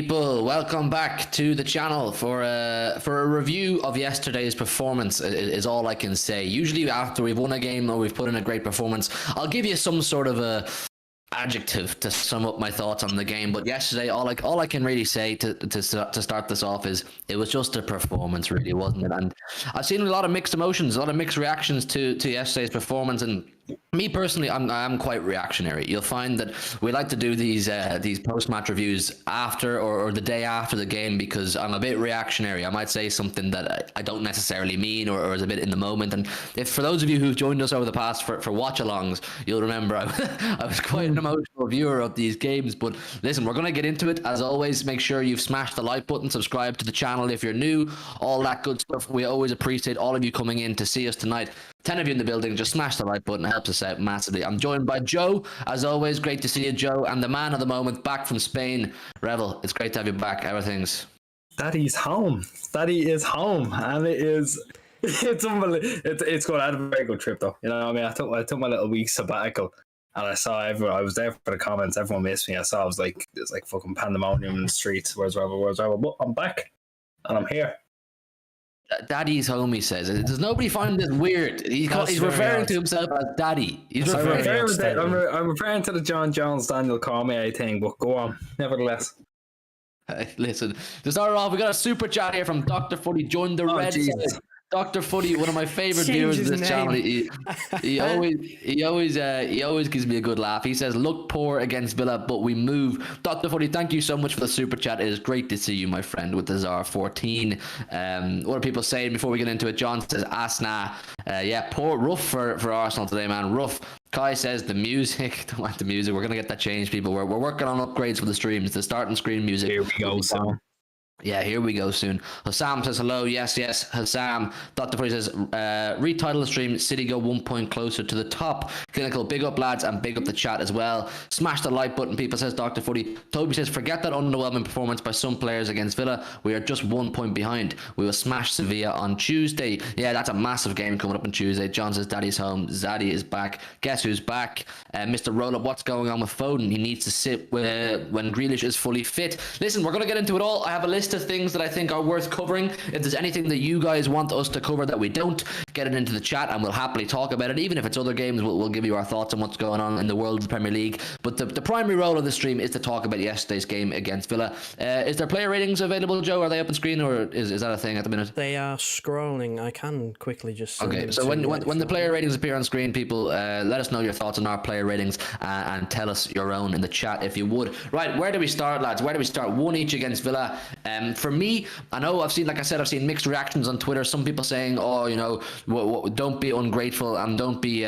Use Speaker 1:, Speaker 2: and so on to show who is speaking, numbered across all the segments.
Speaker 1: people, welcome back to the channel for a review of yesterday's performance is all I can say. Usually after we've won a game or we've put in a great performance, I'll give you some sort of a adjective to sum up my thoughts on the game, but yesterday all I can really say to start this off is it was just a performance, really, wasn't it? And I've seen a lot of mixed emotions, a lot of mixed reactions to yesterday's performance, and me personally, I'm quite reactionary. You'll find that we like to do these post-match reviews after or the day after the game because I'm a bit reactionary. I might say something that I don't necessarily mean or is a bit in the moment. And if for those of you who've joined us over the past for watch-alongs, you'll remember I was quite an emotional viewer of these games. But listen, we're going to get into it. As always, make sure you've smashed the like button, subscribe to the channel if you're new, all that good stuff. We always appreciate all of you coming in to see us tonight. 10 of you in the building, just smash the like button. It helps us out massively. I'm joined by Joe, as always. Great to see you, Joe. And the man of the moment, back from Spain, Revel. It's great to have you back. How are things?
Speaker 2: Daddy's home. Daddy is home, and it's unbelievable. It's good. I had a very good trip, though. You know what I mean? I took my little week sabbatical, and I saw everyone. I was there for the comments. Everyone missed me. I saw it's like fucking pandemonium in the streets. Where's Revel? Where's Revel? But I'm back, and I'm here.
Speaker 1: Daddy's home, he says. Does nobody find this weird? He's referring to himself as Daddy. I'm
Speaker 2: referring to the John Jones Daniel Cormier thing, but go on. Nevertheless.
Speaker 1: Listen, to start off, we got a super chat here from Dr. Footy. Joined the Red Side. Dr. Footy, one of my favorite viewers of this channel. He always gives me a good laugh. He says, "Look poor against Villa, but we move." Dr. Footy, thank you so much for the super chat. It is great to see you, my friend, with the ZAR 14. What are people saying before we get into it? John says, "Asna, yeah, poor, rough for Arsenal today, man, rough." Kai says the music. Don't want the music. We're gonna get that changed, people. We're working on upgrades for the streams. The start and screen music.
Speaker 2: Here we go, Sam.
Speaker 1: Yeah, here we go soon. Hassam says hello. Yes, Hassam. Dr. Footy says, retitle the stream. City go 1 point closer to the top. Clinical, big up, lads, and big up the chat as well. Smash the like button, people, says Dr. Footy. Toby says, forget that underwhelming performance by some players against Villa. We are just 1 point behind. We will smash Sevilla on Tuesday. Yeah, that's a massive game coming up on Tuesday. John says, Daddy's home. Zaddy is back. Guess who's back? Mr. Rollup, what's going on with Foden? He needs to sit when Grealish is fully fit. Listen, we're going to get into it all. I have a list of things that I think are worth covering. If there's anything that you guys want us to cover that we don't, get it into the chat and we'll happily talk about it. Even if it's other games, we'll give you our thoughts on what's going on in the world of the Premier League. But the primary role of the stream is to talk about yesterday's game against Villa. Is there player ratings available, Joe? Are they up on screen, or is that a thing at the minute?
Speaker 3: They are scrolling. I can quickly just...
Speaker 1: Okay, so when the player ratings appear on screen, people, let us know your thoughts on our player ratings and tell us your own in the chat if you would. Right, where do we start, lads? Where do we start? One each against Villa. For me, I know I've seen mixed reactions on Twitter. Some people saying, oh, you know, don't be ungrateful and don't be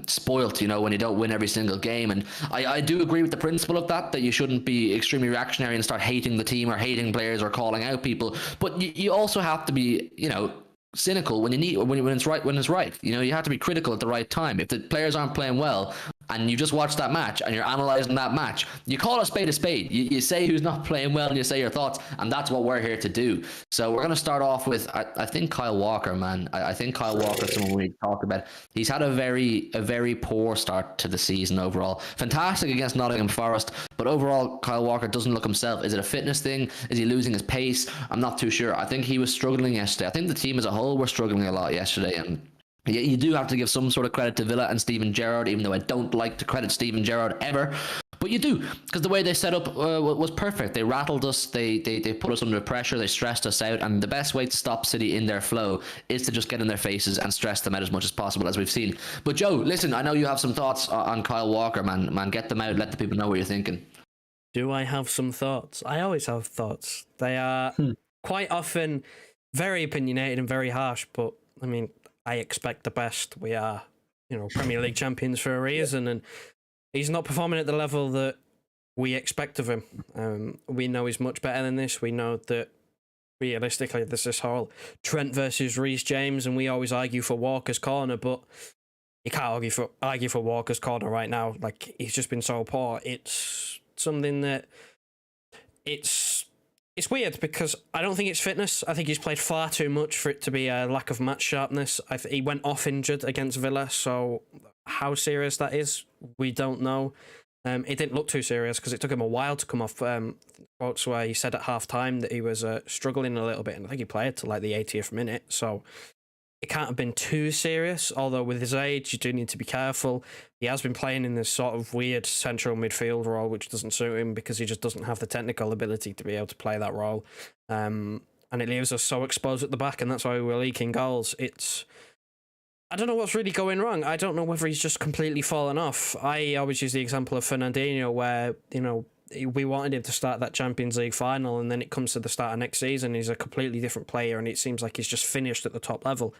Speaker 1: spoilt, you know, when you don't win every single game. And I do agree with the principle of that you shouldn't be extremely reactionary and start hating the team or hating players or calling out people. But you also have to be, you know, cynical when it's right. You know, you have to be critical at the right time. If the players aren't playing well and you just watch that match and you're analysing that match, you call a spade a spade. You say who's not playing well and you say your thoughts, and that's what we're here to do. So we're going to start off with, I think Kyle Walker, man. I think Kyle Walker is someone we need to talk about. He's had a very poor start to the season overall. Fantastic against Nottingham Forest, but overall Kyle Walker doesn't look himself. Is it a fitness thing? Is he losing his pace? I'm not too sure. I think he was struggling yesterday. I think the team as a whole were struggling a lot yesterday, and you do have to give some sort of credit to Villa and Steven Gerrard, even though I don't like to credit Steven Gerrard ever. But you do, because the way they set up was perfect. They rattled us, they put us under pressure, they stressed us out, and the best way to stop City in their flow is to just get in their faces and stress them out as much as possible, as we've seen. But Joe, listen, I know you have some thoughts on Kyle Walker, man. Get them out, let the people know what you're thinking.
Speaker 3: Do I have some thoughts? I always have thoughts. They are quite often very opinionated and very harsh, but I mean, I expect the best. We are, you know, Premier League champions for a reason, and he's not performing at the level that we expect of him. We know he's much better than this. We know that realistically, there's this whole Trent versus Reece James, and we always argue for Walker's corner, but you can't argue for Walker's corner right now. Like, he's just been so poor. It's something that it's weird, because I don't think it's fitness. I think he's played far too much for it to be a lack of match sharpness. He went off injured against Villa, so how serious that is, we don't know. It didn't look too serious because it took him a while to come off. Quotes where he said at half time that he was struggling a little bit, and I think he played to like the 80th minute. So it can't have been too serious, although with his age, you do need to be careful. He has been playing in this sort of weird central midfield role, which doesn't suit him because he just doesn't have the technical ability to be able to play that role. And it leaves us so exposed at the back, and that's why we're leaking goals. I don't know what's really going wrong. I don't know whether he's just completely fallen off. I always use the example of Fernandinho where, we wanted him to start that Champions League final, and then it comes to the start of next season, he's a completely different player, and it seems like he's just finished at the top level.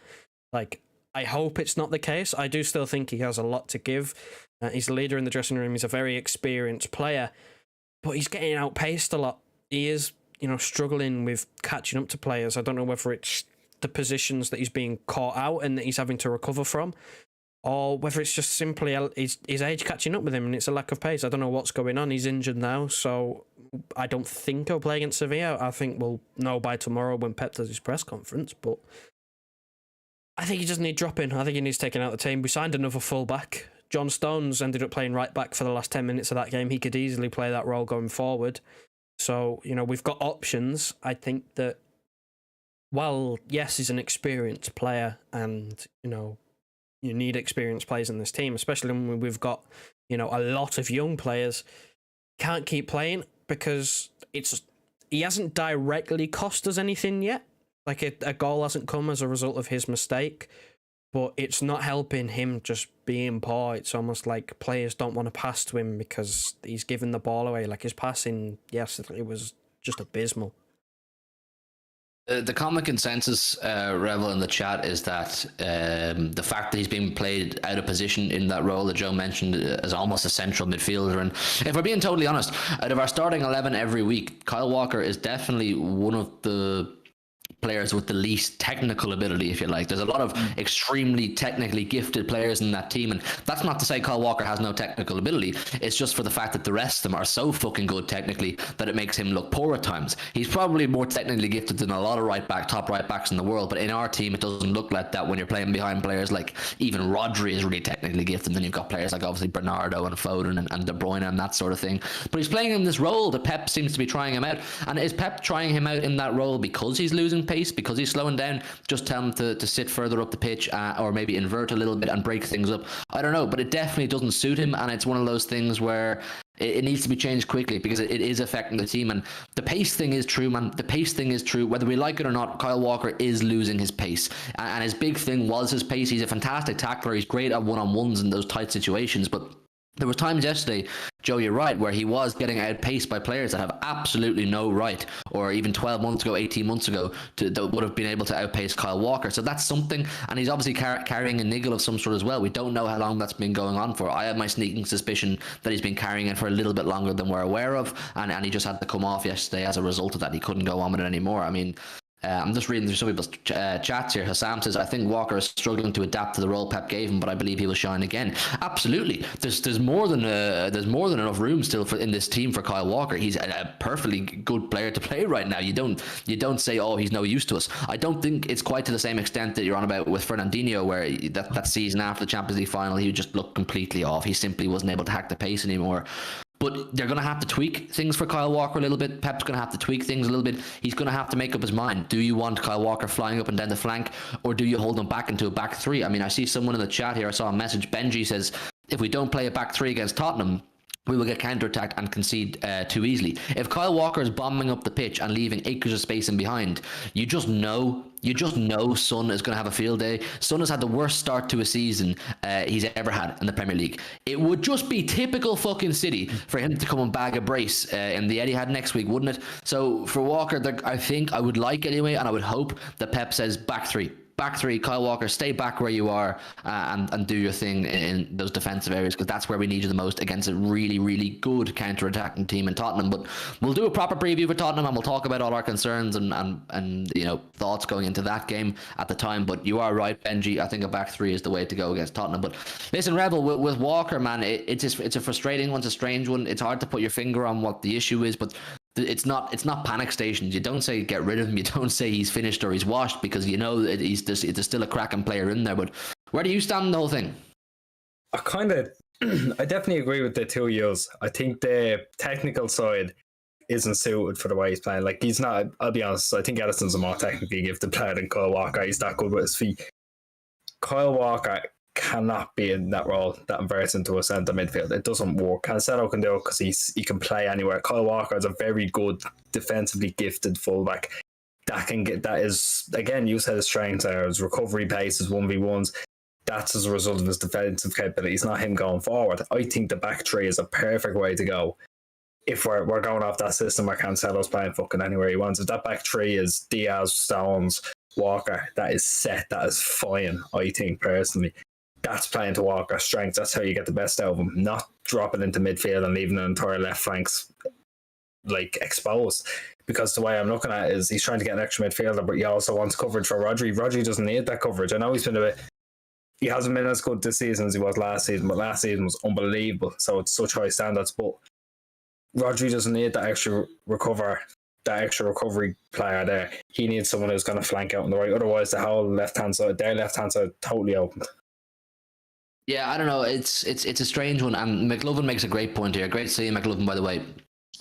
Speaker 3: Like, I hope it's not the case. I do still think he has a lot to give. He's a leader in the dressing room. He's a very experienced player, but he's getting outpaced a lot. He is, struggling with catching up to players. I don't know whether it's the positions that he's being caught out and that he's having to recover from, or whether it's just simply his age catching up with him and it's a lack of pace. I don't know what's going on. He's injured now, so I don't think he'll play against Sevilla. I think we'll know by tomorrow when Pep does his press conference, but I think he doesn't need dropping. I think he needs taken out of the team. We signed another full-back. John Stones ended up playing right back for the last 10 minutes of that game. He could easily play that role going forward. So, we've got options. I think that, while, yes, he's an experienced player and, you need experienced players in this team, especially when we've got, a lot of young players. Can't keep playing because he hasn't directly cost us anything yet. Like a goal hasn't come as a result of his mistake, but it's not helping him just being poor. It's almost like players don't want to pass to him because he's giving the ball away. Like his passing yesterday was just abysmal.
Speaker 1: The common consensus, Revel, in the chat is that the fact that he's being played out of position in that role that Joe mentioned as almost a central midfielder. And if we're being totally honest, out of our starting 11 every week, Kyle Walker is definitely one of the players with the least technical ability, if you like. There's a lot of extremely technically gifted players in that team, and that's not to say Kyle Walker has no technical ability. It's just for the fact that the rest of them are so fucking good technically that it makes him look poor at times. He's probably more technically gifted than a lot of top right backs in the world, but in our team it doesn't look like that when you're playing behind players like even Rodri is really technically gifted, and then you've got players like obviously Bernardo and Foden and De Bruyne and that sort of thing. But he's playing in this role that Pep seems to be trying him out. And is Pep trying him out in that role because he's losing pace, because he's slowing down? Just tell him to sit further up the pitch, or maybe invert a little bit and break things up. I don't know, but it definitely doesn't suit him, and it's one of those things where it needs to be changed quickly because it is affecting the team. And the pace thing is true, man. The pace thing is true. Whether we like it or not, Kyle Walker is losing his pace, and his big thing was his pace. He's a fantastic tackler. He's great at one-on-ones in those tight situations, but there were times yesterday, Joe, you're right, where he was getting outpaced by players that have absolutely no right, or even 12 months ago, 18 months ago, that would have been able to outpace Kyle Walker. So that's something, and he's obviously carrying a niggle of some sort as well. We don't know how long that's been going on for. I have my sneaking suspicion that he's been carrying it for a little bit longer than we're aware of, and he just had to come off yesterday as a result of that. He couldn't go on with it anymore. I mean, I'm just reading through some people's chats here. Hassam says, I think Walker is struggling to adapt to the role Pep gave him, but I believe he will shine again. Absolutely. There's more than enough room still in this team for Kyle Walker. He's a perfectly good player to play right now. You don't say, oh, he's no use to us. I don't think it's quite to the same extent that you're on about with Fernandinho, where that season after the Champions League final, he just looked completely off. He simply wasn't able to hack the pace anymore. But they're going to have to tweak things for Kyle Walker a little bit. Pep's going to have to tweak things a little bit. He's going to have to make up his mind. Do you want Kyle Walker flying up and down the flank, or do you hold him back into a back three? I mean, I see someone in the chat here. I saw a message. Benji says, if we don't play a back three against Tottenham, we will get counterattacked and concede too easily. If Kyle Walker is bombing up the pitch and leaving acres of space in behind, you just know Son is going to have a field day. Son has had the worst start to a season he's ever had in the Premier League. It would just be typical fucking City for him to come and bag a brace in the Etihad next week, wouldn't it? So for Walker, I think I would like anyway, and I would hope that Pep says back three. Back three, Kyle Walker, stay back where you are and do your thing in those defensive areas, because that's where we need you the most against a really, really good counter-attacking team in Tottenham. But we'll do a proper preview for Tottenham, and we'll talk about all our concerns and thoughts going into that game at the time. But you are right, Benji. I think a back three is the way to go against Tottenham. But listen, Rebel, with Walker, man, it's a frustrating one, it's a strange one. It's hard to put your finger on what the issue is, but it's not panic stations. You don't say get rid of him. You don't say he's finished or he's washed, because you know that there's still a cracking player in there. But where do you stand in the whole thing?
Speaker 2: I kind of I definitely agree with the two years. I think the technical side isn't suited for the way he's playing. Like, he's not, I'll be honest, I think Edison's a more technically gifted player than Kyle Walker. He's that good with his feet. Kyle Walker cannot be in that role that inverts into a centre midfield. It doesn't work. Cancelo can do it because he can play anywhere. Kyle Walker is a very good defensively gifted fullback. That is, again, you said his strengths are his recovery pace, his 1v1s. That's as a result of his defensive capabilities, not him going forward. I think the back three is a perfect way to go. If we're going off that system where Cancelo's playing fucking anywhere he wants, if that back three is Diaz, Stones, Walker, that is set. That is fine, I think, personally. That's playing to Walker's strengths. That's how you get the best out of him. Not dropping into midfield and leaving the entire left flanks like exposed. Because the way I'm looking at it is he's trying to get an extra midfielder, but he also wants coverage for Rodri. Rodri doesn't need that coverage. I know he hasn't been as good this season as he was last season, but last season was unbelievable. So it's such high standards. But Rodri doesn't need that extra recovery player there. He needs someone who's going to flank out on the right. Otherwise, the whole their left hand side, totally open.
Speaker 1: Yeah, I don't know. It's a strange one, and McLovin makes a great point here. Great to see you, McLovin, by the way.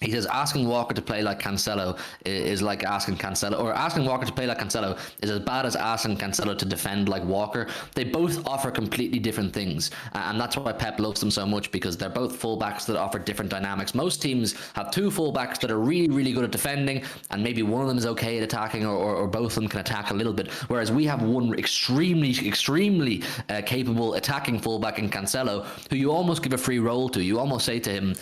Speaker 1: He says asking Walker to play like Cancelo is like asking Cancelo, or asking Walker to play like Cancelo is as bad as asking Cancelo to defend like Walker. They both offer completely different things, and that's why Pep loves them so much, because they're both fullbacks that offer different dynamics. Most teams have two fullbacks that are really, really good at defending, and maybe one of them is okay at attacking, or both of them can attack a little bit. Whereas we have one extremely capable attacking fullback in Cancelo, who you almost give a free role to. You almost say to him,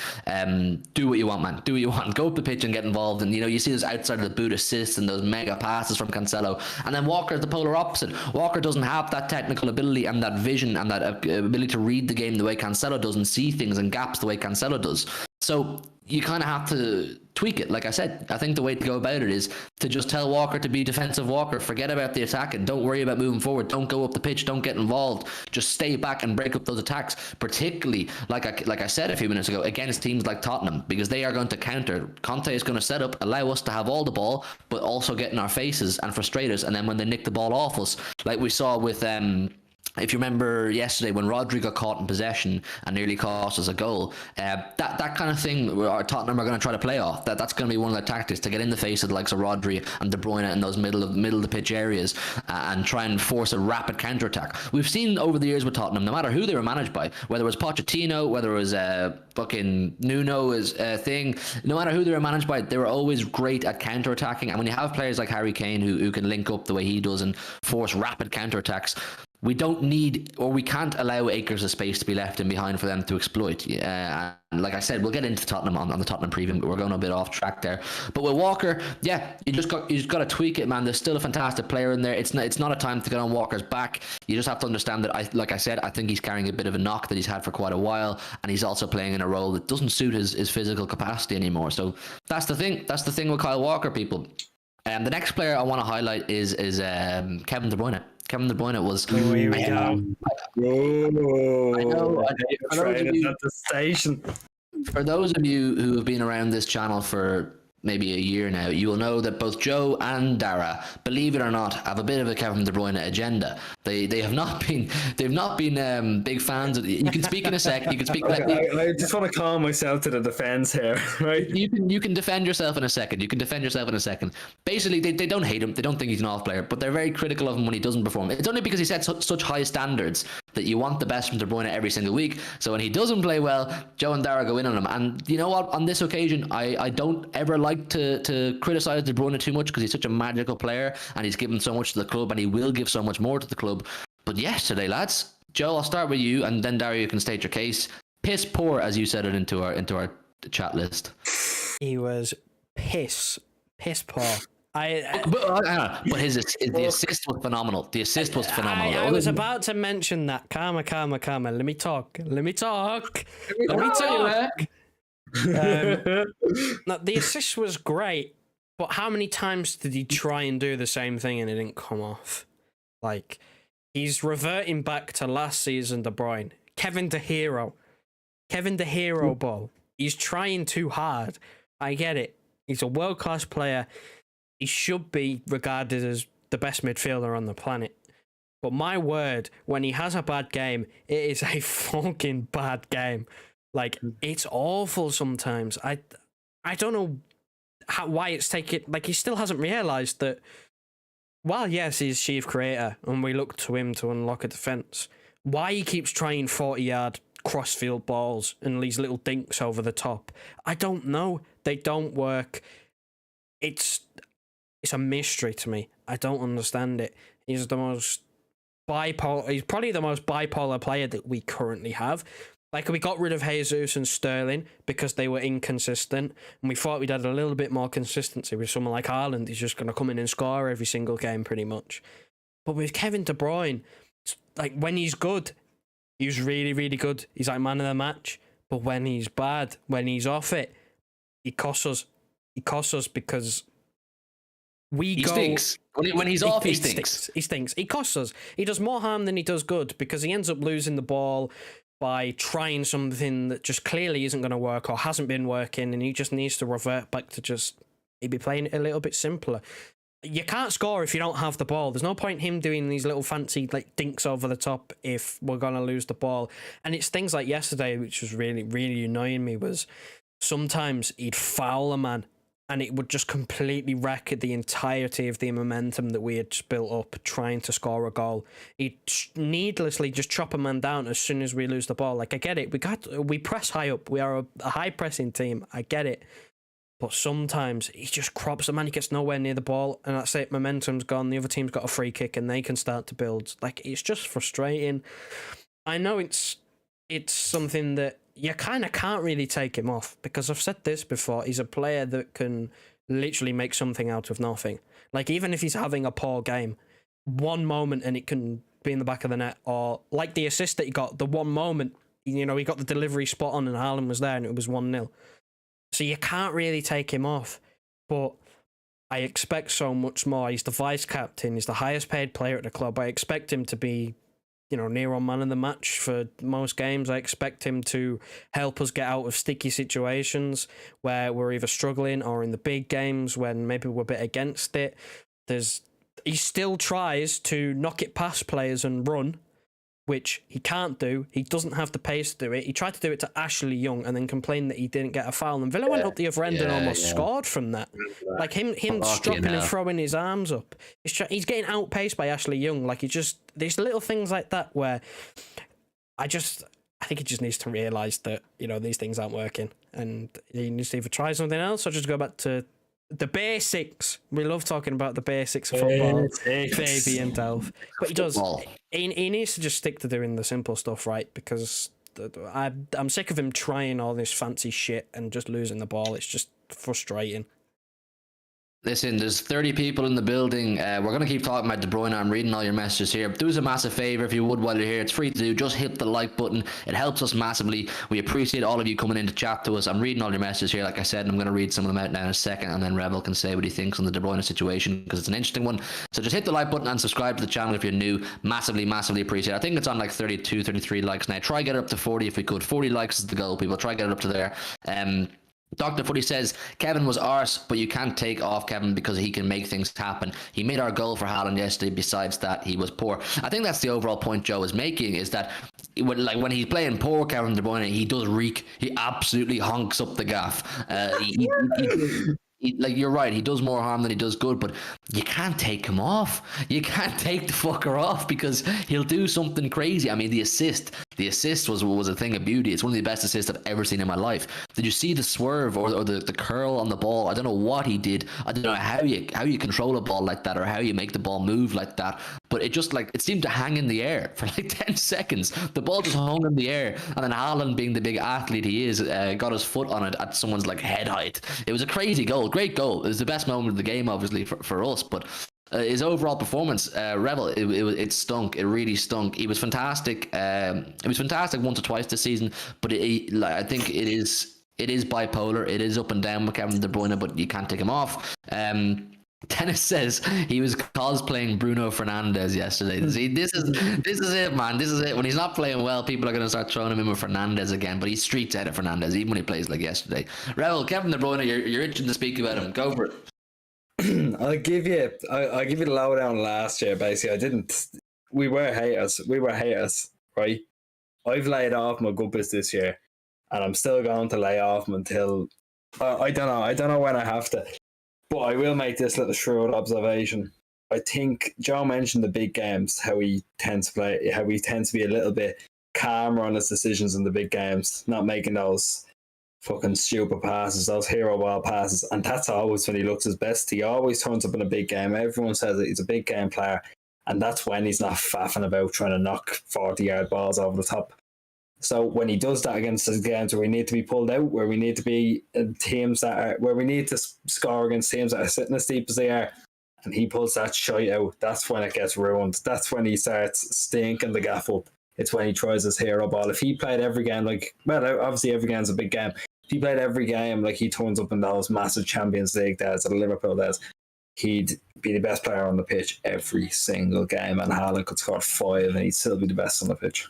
Speaker 1: do what you want, man. Do what you want. Go up the pitch and get involved. And, you see those outside of the boot assists and those mega passes from Cancelo. And then Walker is the polar opposite. Walker doesn't have that technical ability and that vision and that ability to read the game the way Cancelo does and see things and gaps the way Cancelo does. So you kind of have to tweak it. Like I said, I think the way to go about it is to just tell Walker to be defensive Walker. Forget about the attack and don't worry about moving forward. Don't go up the pitch. Don't get involved. Just stay back and break up those attacks, particularly, like I said a few minutes ago, against teams like Tottenham, because they are going to counter. Conte is going to set up, allow us to have all the ball, but also get in our faces and frustrate us. And then when they nick the ball off us, like we saw with if you remember yesterday when Rodri got caught in possession and nearly cost us a goal, that kind of thing where Tottenham are going to try to play off. That's going to be one of their tactics, to get in the face of the likes of Rodri and De Bruyne in those middle of the pitch areas and try and force a rapid counter attack. We've seen over the years with Tottenham, no matter who they were managed by, whether it was Pochettino, whether it was fucking Nuno's thing, no matter who they were managed by, they were always great at counter attacking. And when you have players like Harry Kane who can link up the way he does and force rapid counter attacks, we don't need, or we can't allow acres of space to be left in behind for them to exploit. And like I said, we'll get into Tottenham on the Tottenham preview, but we're going a bit off track there. But with Walker, yeah, you just got to tweak it, man. There's still a fantastic player in there. It's not a time to get on Walker's back. You just have to understand that, like I said, I think he's carrying a bit of a knock that he's had for quite a while, and he's also playing in a role that doesn't suit his physical capacity anymore. So that's the thing. That's the thing with Kyle Walker, people. The next player I want to highlight is Kevin De Bruyne. Kevin De Bruyne was.
Speaker 3: Oh, here we go.
Speaker 2: I know. At the station.
Speaker 1: For those of you who have been around this channel for maybe a year now, you will know that both Joe and Dara, believe it or not, have a bit of a Kevin De Bruyne agenda. They've not been big fans of. You can speak in a sec. You can speak.
Speaker 2: Okay, I just want to calm myself to the defense here, right?
Speaker 1: You can defend yourself in a second. Basically, they don't hate him. They don't think he's an off player, but they're very critical of him when he doesn't perform. It's only because he sets such high standards that you want the best from De Bruyne every single week. So when he doesn't play well, Joe and Dara go in on him. And you know what? On this occasion, I don't ever like to criticize De Bruyne too much, because he's such a magical player and he's given so much to the club, and he will give so much more to the club. But yesterday, lads, Joe, I'll start with you, and then Dara, you can state your case. Piss poor, as you said it into our chat list.
Speaker 3: He was piss poor.
Speaker 1: But the assist was phenomenal. The assist was phenomenal.
Speaker 3: I was about to mention that. Karma. Let me talk. No, the assist was great, but how many times did he try and do the same thing and it didn't come off? Like, he's reverting back to last season De Bruyne. Kevin De Hero ball. He's trying too hard. I get it. He's a world-class player. He should be regarded as the best midfielder on the planet. But my word, when he has a bad game, it is a fucking bad game. Like, it's awful sometimes. I don't know why it's taken. Like, he still hasn't realised that, while yes, he's chief creator, and we look to him to unlock a defence, why he keeps trying 40-yard crossfield balls and these little dinks over the top, I don't know. They don't work. It's a mystery to me. I don't understand it. He's the most bipolar. He's probably the most bipolar player that we currently have. Like, we got rid of Jesus and Sterling because they were inconsistent, and we thought we'd had a little bit more consistency with someone like Haaland. He's just going to come in and score every single game pretty much. But with Kevin De Bruyne, like, when he's good, he's really, really good. He's like man of the match. But when he's bad, when he's off it, he costs us. He costs us because he
Speaker 1: stinks. When he's off, he stinks.
Speaker 3: He stinks. He costs us. He does more harm than he does good because he ends up losing the ball by trying something that just clearly isn't going to work or hasn't been working, and he just needs to revert back to just maybe playing it a little bit simpler. You can't score if you don't have the ball. There's no point him doing these little fancy like dinks over the top if we're going to lose the ball. And it's things like yesterday, which was really, really annoying me, was sometimes he'd foul a man and it would just completely wreck the entirety of the momentum that we had just built up trying to score a goal. He'd needlessly just chop a man down as soon as we lose the ball. Like, I get it. We press high up. We are a high pressing team. I get it. But sometimes he just crops the man. He gets nowhere near the ball, and that's it. Momentum's gone. The other team's got a free kick, and they can start to build. Like, it's just frustrating. I know it's something that you kind of can't really take him off, because I've said this before. He's a player that can literally make something out of nothing. Like, even if he's having a poor game, one moment and it can be in the back of the net, or like the assist that he got, the one moment, you know, he got the delivery spot on and Haaland was there and it was 1-0. So you can't really take him off, but I expect so much more. He's the vice captain. He's the highest paid player at the club. I expect him to be, you know, near on man of the match for most games. I expect him to help us get out of sticky situations where we're either struggling, or in the big games when maybe we're a bit against it. He still tries to knock it past players and run, which he can't do. He doesn't have the pace to do it. He tried to do it to Ashley Young and then complained that he didn't get a foul. And Villa went up the other end and almost scored from that. Like him stopping and throwing his arms up. He's getting outpaced by Ashley Young. Like, there's little things like that where I think he just needs to realise that, you know, these things aren't working. And he needs to either try something else or just go back to the basics. We love talking about the basics of football, Fabian Delph. But he does. He needs to just stick to doing the simple stuff, right? Because I'm sick of him trying all this fancy shit and just losing the ball. It's just frustrating.
Speaker 1: Listen, there's 30 people in the building. We're going to keep talking about De Bruyne. I'm reading all your messages here. Do us a massive favour if you would while you're here. It's free to do. Just hit the like button. It helps us massively. We appreciate all of you coming in to chat to us. I'm reading all your messages here, like I said, and I'm going to read some of them out now in a second, and then Rebel can say what he thinks on the De Bruyne situation, because it's an interesting one. So just hit the like button and subscribe to the channel if you're new. Massively, massively appreciate it. I think it's on like 32, 33 likes now. Try get it up to 40 if we could. 40 likes is the goal, people. Try get it up to there. Dr. Footy says, Kevin was arse, but you can't take off Kevin because he can make things happen. He made our goal for Haaland yesterday. Besides that, he was poor. I think that's the overall point Joe is making, is that when he's playing poor Kevin De Bruyne, he does reek. He absolutely honks up the gaff. Like, you're right, he does more harm than he does good, but you can't take him off. You can't take the fucker off because he'll do something crazy. I mean, the assist was a thing of beauty. It's one of the best assists I've ever seen in my life. Did you see the swerve or the curl on the ball? I don't know what he did. I don't know how you control a ball like that, or how you make the ball move like that. But it just, like, it seemed to hang in the air for like 10 seconds. The ball just hung in the air, and then Haaland, being the big athlete he is, got his foot on it at someone's like head height. It was a crazy goal. Great goal. It was the best moment of the game, obviously, for us. But his overall performance, Rebel, it stunk. It really stunk. He was fantastic. It was fantastic once or twice this season, but I think it is bipolar. It is up and down with Kevin De Bruyne, but you can't take him off. Dennis says he was cosplaying Bruno Fernandes yesterday. See, this is it, man. This is it. When he's not playing well, people are going to start throwing him in with Fernandes again. But he's streets out of Fernandes, even when he plays like yesterday. Rebel, Kevin De Bruyne, you're itching to speak about him. Go for it.
Speaker 2: I'll give you the lowdown last year. Basically, we were haters. We were haters, right? I've laid off my good bits this year, and I'm still going to lay off them until I don't know. I don't know when I have to, but I will make this little shrewd observation. I think Joe mentioned the big games, how he tends to play, how he tends to be a little bit calmer on his decisions in the big games, not making those fucking stupid passes, those hero ball passes, and that's always when he looks his best. He always turns up in a big game. Everyone says that he's a big game player, and that's when he's not faffing about trying to knock 40-yard balls over the top. So when he does that against the games where we need to be pulled out, where we need to be teams that are, where we need to score against teams that are sitting as deep as they are, and he pulls that shite out, that's when it gets ruined. That's when he starts stinking the gaff up. It's when he tries his hero ball. If he played every game, like, well, obviously every game's a big game. If he played every game like he turns up in those massive Champions League days that Liverpool does, he'd be the best player on the pitch every single game, and Haaland could score 5 and he'd still be the best on the pitch.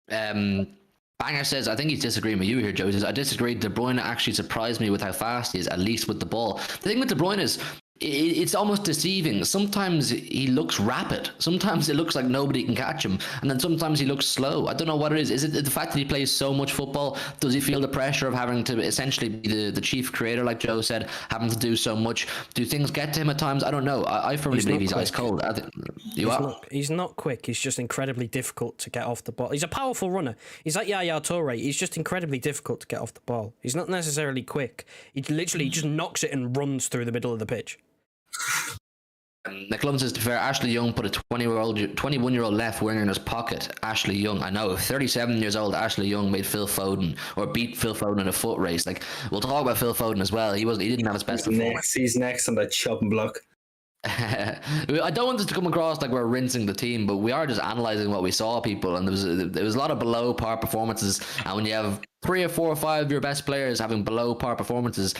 Speaker 1: Banger says, I think he's disagreeing with you here, Joe. He says, I disagree. De Bruyne actually surprised me with how fast he is, at least with the ball. The thing with De Bruyne is, it's almost deceiving. Sometimes he looks rapid. Sometimes it looks like nobody can catch him. And then sometimes he looks slow. I don't know what it is. Is it the fact that he plays so much football? Does he feel the pressure of having to essentially be the chief creator, like Joe said, having to do so much? Do things get to him at times? I don't know. I firmly believe he's ice cold. I think,
Speaker 3: he's not quick. He's just incredibly difficult to get off the ball. He's a powerful runner. He's like Yaya Toure. He's just incredibly difficult to get off the ball. He's not necessarily quick. He literally just knocks it and runs through the middle of the pitch.
Speaker 1: McLovin says, to be fair, Ashley Young put a 21-year-old left winger in his pocket. Ashley Young, I know, 37 years old Ashley Young made Phil Foden, or beat Phil Foden in a foot race. Like, we'll talk about Phil Foden as well. He didn't have his best performance.
Speaker 2: He's next on that chopping block.
Speaker 1: I don't want this to come across like we're rinsing the team, but we are just analysing what we saw, people, and there was a lot of below par performances, and when you have 3 or 4 or 5 of your best players having below par performances,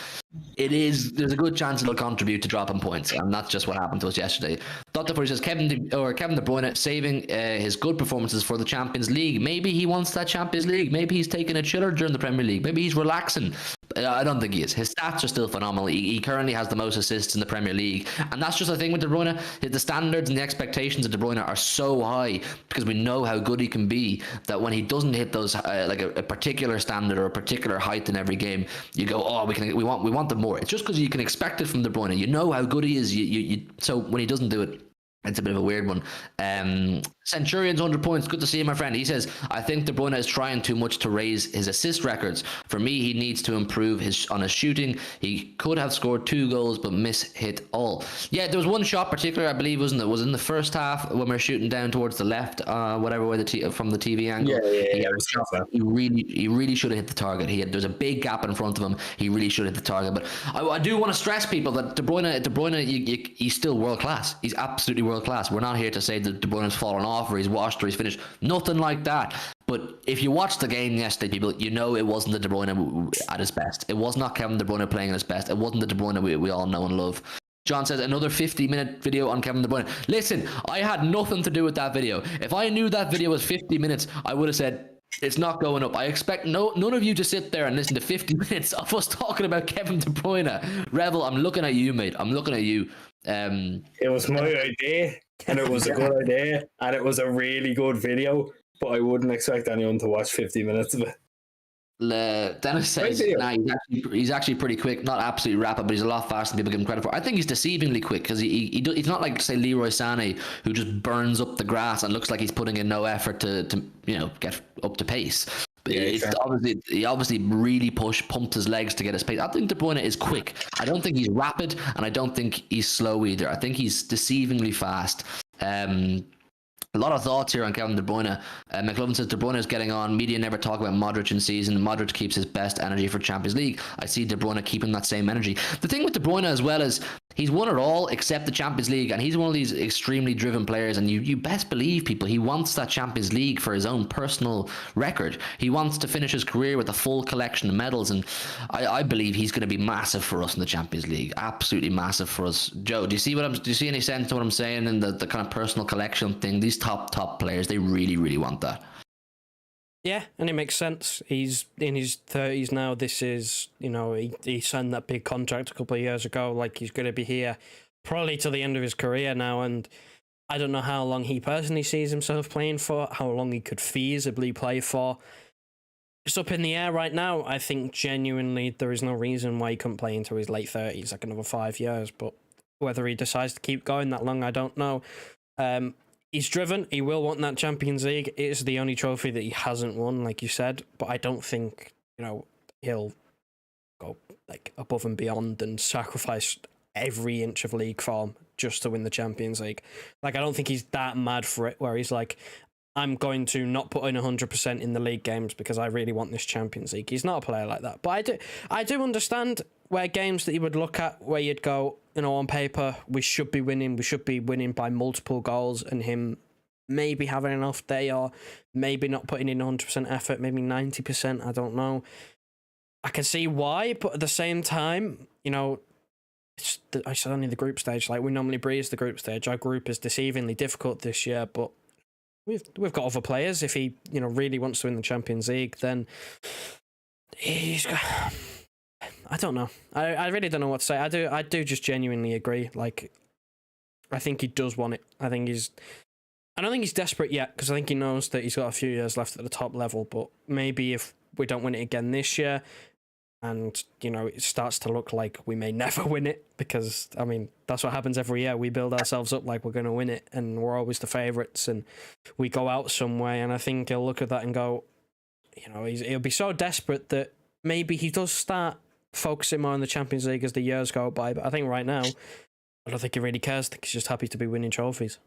Speaker 1: there's a good chance it'll contribute to dropping points, and that's just what happened to us yesterday. Dr. Furry says, Kevin De Bruyne saving his good performances for the Champions League. Maybe he wants that Champions League. Maybe he's taking a chiller during the Premier League. Maybe he's relaxing. I don't think he is. His stats are still phenomenal. He currently has the most assists in the Premier League, and that's just the thing with De Bruyne. The standards and the expectations of De Bruyne are so high because we know how good he can be, that when he doesn't hit those like a particular standard or a particular height in every game, you go, oh, we want them more. It's just because you can expect it from De Bruyne. You know how good he is. So when he doesn't do it, it's a bit of a weird one. Centurion's 100 points. Good to see you, my friend. He says, I think De Bruyne is trying too much to raise his assist records. For me, he needs to improve on his shooting. He could have scored 2 goals, but hit all. Yeah, there was one shot particular, I believe, wasn't it? Was in the first half when we were shooting down towards the left, whatever way from the TV angle.
Speaker 2: Yeah.
Speaker 1: He really should have hit the target. There's a big gap in front of him. He really should have hit the target. But I do want to stress people that De Bruyne, he's still world class. He's absolutely world class. We're not here to say that De Bruyne's fallen off or he's washed or he's finished. Nothing like that. But if you watched the game yesterday, people, you know it wasn't the De Bruyne at his best. It was not Kevin De Bruyne playing at his best. It wasn't the De Bruyne we all know and love. John says, another 50-minute video on Kevin De Bruyne. Listen, I had nothing to do with that video. If I knew that video was 50 minutes, I would have said, it's not going up. I expect none of you to sit there and listen to 50 minutes of us talking about Kevin De Bruyne. Revel, I'm looking at you, mate. I'm looking at you.
Speaker 2: It was my idea, and it was a good idea, and it was a really good video, but I wouldn't expect anyone to watch 50 minutes of it.
Speaker 1: Dennis says, he's actually pretty quick, not absolutely rapid, but he's a lot faster than people give him credit for. I think he's deceivingly quick because he's not like, say, Leroy Sané, who just burns up the grass and looks like he's putting in no effort to get up to pace. But he obviously really pumped his legs to get his pace. I think De Bruyne is quick. I don't think he's rapid, and I don't think he's slow either. I think he's deceivingly fast. A lot of thoughts here on Kevin De Bruyne. McLovin says De Bruyne is getting on. Media never talk about Modric in season. Modric keeps his best energy for Champions League. I see De Bruyne keeping that same energy. The thing with De Bruyne as well is he's won it all except the Champions League, and he's one of these extremely driven players, and you best believe, people, he wants that Champions League for his own personal record. He wants to finish his career with a full collection of medals, and I believe he's going to be massive for us in the Champions League. Absolutely massive for us. Joe, do you see any sense to what I'm saying in the kind of personal collection thing? These top players, they really, really want that.
Speaker 3: Yeah, and it makes sense. He's in his 30s now. This is, he signed that big contract a couple of years ago. Like, he's going to be here probably to the end of his career now. And I don't know how long he personally sees himself playing for, how long he could feasibly play for. It's up in the air right now. I think genuinely there is no reason why he couldn't play into his late 30s, like another 5 years. But whether he decides to keep going that long, I don't know. He's driven. He will want that Champions League. It is the only trophy that he hasn't won, like you said. But I don't think, he'll go like above and beyond and sacrifice every inch of league form just to win the Champions League. Like, I don't think he's that mad for it, where he's like, I'm going to not put in 100% in the league games because I really want this Champions League. He's not a player like that. But I do understand where games that you would look at where you'd go, on paper, we should be winning by multiple goals, and him maybe having an off day or maybe not putting in 100% effort, maybe 90%, I don't know. I can see why, but at the same time, it's only the group stage. Like, we normally breeze the group stage. Our group is deceivingly difficult this year, but we've got other players. If he, really wants to win the Champions League, then he's got... I don't know. I really don't know what to say. I do just genuinely agree. Like, I think he does want it. I don't think he's desperate yet, because I think he knows that he's got a few years left at the top level. But maybe if we don't win it again this year, and it starts to look like we may never win it, because that's what happens every year. We build ourselves up like we're going to win it, and we're always the favourites, and we go out some way. And I think he'll look at that and go, he'll be so desperate that maybe he does start focusing more on the Champions League as the years go by. But I think right now, I don't think he really cares. I think he's just happy to be winning trophies.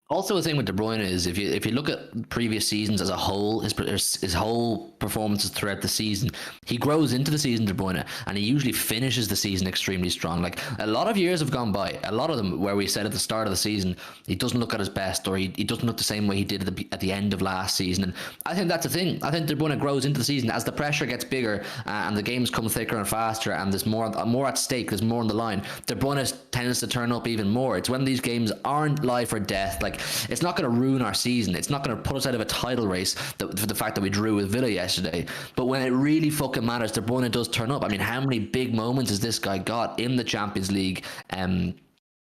Speaker 1: Also, the thing with De Bruyne is if you look at previous seasons as a whole, his whole performances throughout the season, he grows into the season, De Bruyne, and he usually finishes the season extremely strong. Like, a lot of years have gone by, a lot of them where we said at the start of the season he doesn't look at his best, or he doesn't look the same way he did at the end of last season. And I think that's the thing. I think De Bruyne grows into the season as the pressure gets bigger and the games come thicker and faster, and there's more at stake, there's more on the line. De Bruyne tends to turn up even more. It's when these games aren't life or death. Like, it's not going to ruin our season. It's not going to put us out of a title race for the fact that we drew with Villa yesterday. But when it really fucking matters, De Bruyne does turn up. How many big moments has this guy got in the Champions League?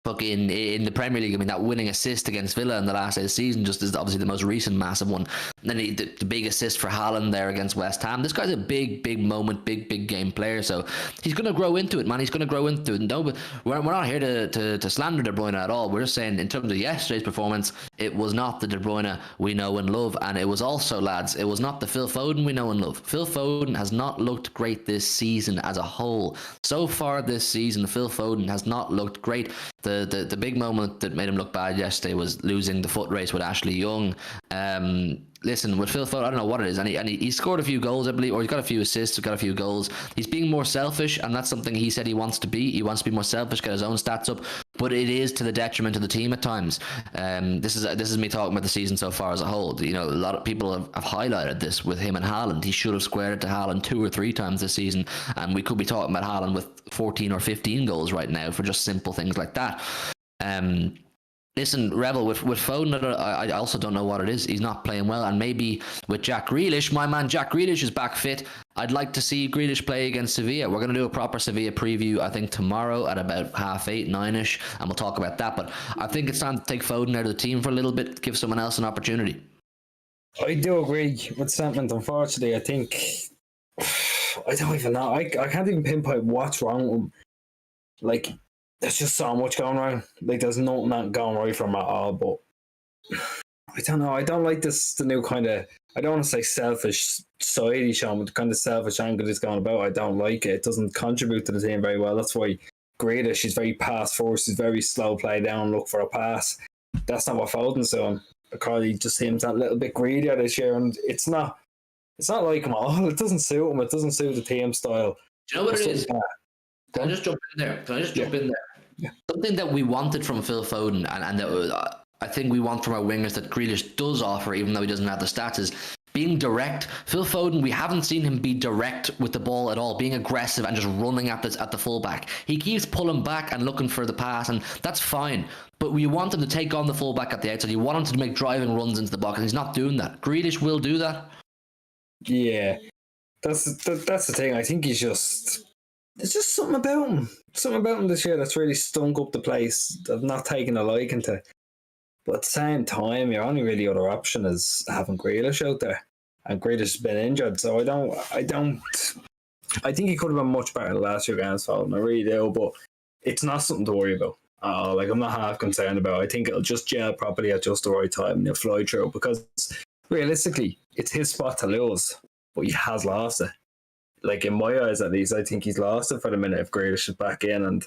Speaker 1: Fucking in the Premier League, that winning assist against Villa in the last day of the season just is obviously the most recent massive one. And then the big assist for Haaland there against West Ham. This guy's a big moment, big game player. So he's going to grow into it, man. He's going to grow into it. No, but we're not here to slander De Bruyne at all. We're just saying, in terms of yesterday's performance, it was not the De Bruyne we know and love. And it was also, lads, it was not the Phil Foden we know and love. Phil Foden has not looked great this season as a whole. So far this season, Phil Foden has not looked great. The big moment that made him look bad yesterday was losing the foot race with Ashley Young. Listen, with Phil Foden, I don't know what it is, and he scored a few goals, I believe, or he's got a few assists, he's got a few goals. He's being more selfish, and that's something he said he wants to be. He wants to be more selfish, get his own stats up, but it is to the detriment of the team at times. This is me talking about the season so far as a whole. A lot of people have highlighted this with him and Haaland. He should have squared it to Haaland 2 or 3 times this season, and we could be talking about Haaland with 14 or 15 goals right now for just simple things like that. Listen, Rebel, with Foden, I also don't know what it is. He's not playing well, and maybe with Jack Grealish, my man Jack Grealish is back fit. I'd like to see Grealish play against Sevilla. We're going to do a proper Sevilla preview, I think, tomorrow at about 8:30, 9ish, and we'll talk about that. But I think it's time to take Foden out of the team for a little bit, give someone else an opportunity.
Speaker 2: I do agree with sentiment. Unfortunately, I think I don't even know. I can't even pinpoint what's wrong with him. Like, there's just so much going wrong. Like, there's nothing not going right for him at all. But I don't know. I don't like this, the new kind of, I don't want to say selfish side he's showing, but the kind of selfish angle he's going about. I don't like it. It doesn't contribute to the team very well. That's why Grealish is very pass forced. He's very slow play down, look for a pass. That's not what Foden's doing. Carly just seems that little bit greedier this year, and it's not like him at all. It doesn't suit him. It doesn't suit the team style.
Speaker 1: Do you know what it is? Can I just jump in there? Yeah. Something that we wanted from Phil Foden, and that I think we want from our wingers that Grealish does offer, even though he doesn't have the stats, is being direct. Phil Foden, we haven't seen him be direct with the ball at all, being aggressive and just running at the fullback. He keeps pulling back and looking for the pass, and that's fine. But we want him to take on the fullback at the outside. You want him to make driving runs into the box, and he's not doing that. Grealish will do that.
Speaker 2: Yeah, that's the thing. I think there's just something about him. Something about him this year that's really stunk up the place. I've not taken a liking to. But at the same time, your only really other option is having Grealish out there, and Grealish has been injured, so I think he could have been much better last year against Foden. I really do, but it's not something to worry about. Like, I'm not half concerned about it. I think it'll just gel properly at just the right time and he'll fly through, because realistically, it's his spot to lose, but he has lost it. Like, in my eyes, at least, I think he's lost it for the minute if Grealish is back in. And,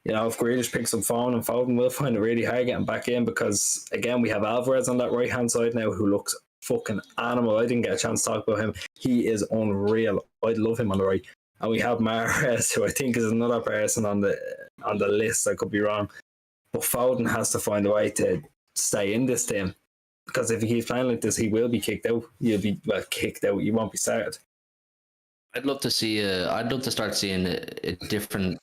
Speaker 2: you know, if Grealish picks up Foden will find it really hard getting back in, because, again, we have Alvarez on that right-hand side now who looks fucking animal. I didn't get a chance to talk about him. He is unreal. I'd love him on the right. And we have Mahrez, who I think is another person on the list. I could be wrong. But Foden has to find a way to stay in this team, because if he keeps playing like this, he will be kicked out. He'll be kicked out. He won't be started.
Speaker 1: I'd love to see. I'd love to start seeing a different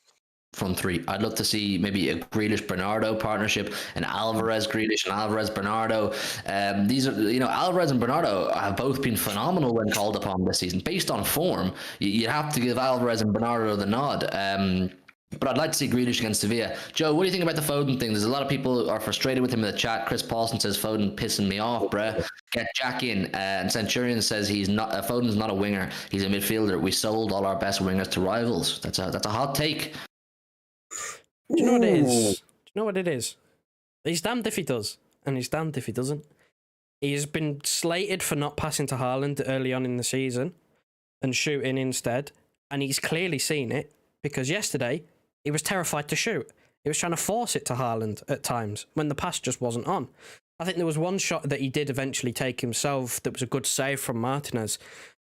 Speaker 1: front three. I'd love to see maybe a Grealish Bernardo partnership, an Alvarez Grealish and Alvarez Bernardo. These are, Alvarez and Bernardo have both been phenomenal when called upon this season. Based on form, you have to give Alvarez and Bernardo the nod. But I'd like to see Grealish against Sevilla. Joe, what do you think about the Foden thing? There's a lot of people who are frustrated with him in the chat. Chris Paulson says Foden pissing me off, bruh. Get Jack in. And Centurion says he's not. Foden's not a winger. He's a midfielder. We sold all our best wingers to rivals. That's a hot take.
Speaker 3: Do you know what it is? Do you know what it is? He's damned if he does, and he's damned if he doesn't. He's been slated for not passing to Haaland early on in the season and shooting instead, and he's clearly seen it, because yesterday he was terrified to shoot. He was trying to force it to Haaland at times when the pass just wasn't on. I think there was one shot that he did eventually take himself that was a good save from Martinez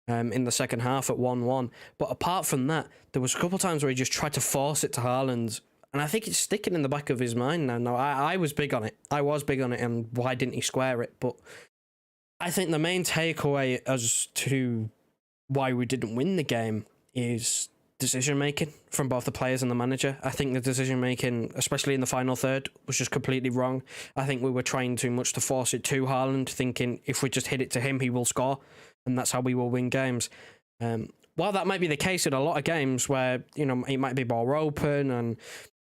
Speaker 3: in the second half at 1-1. But apart from that, there was a couple of times where he just tried to force it to Haaland. And I think it's sticking in the back of his mind now. No, I was big on it. And why didn't he square it? But I think the main takeaway as to why we didn't win the game is decision-making from both the players and the manager. I think the decision-making, especially in the final third, was just completely wrong. I think we were trying too much to force it to Haaland, thinking if we just hit it to him, he will score, and that's how we will win games. While that might be the case in a lot of games where, it might be more open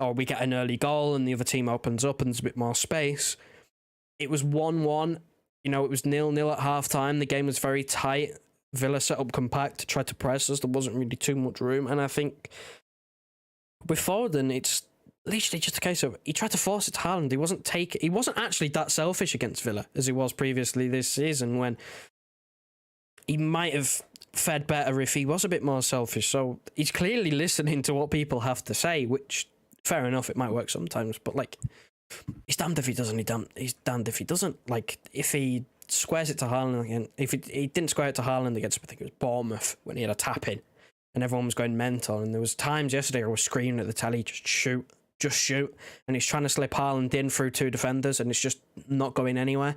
Speaker 3: or we get an early goal and the other team opens up and there's a bit more space. It was 1-1. It was 0-0 at half-time. The game was very tight. Villa set up compact, tried to press us. There wasn't really too much room. And I think with Foden, it's literally just a case of he tried to force it to Haaland. He wasn't actually that selfish against Villa as he was previously this season, when he might have fared better if he was a bit more selfish. So he's clearly listening to what people have to say, which, fair enough, it might work sometimes, but he's damned if he does and he's damned if he doesn't. If he squares it to Haaland again, if he didn't square it to Haaland against, I think it was Bournemouth, when he had a tap in and everyone was going mental, and there was times yesterday I was screaming at the telly, just shoot, and he's trying to slip Haaland in through two defenders and it's just not going anywhere.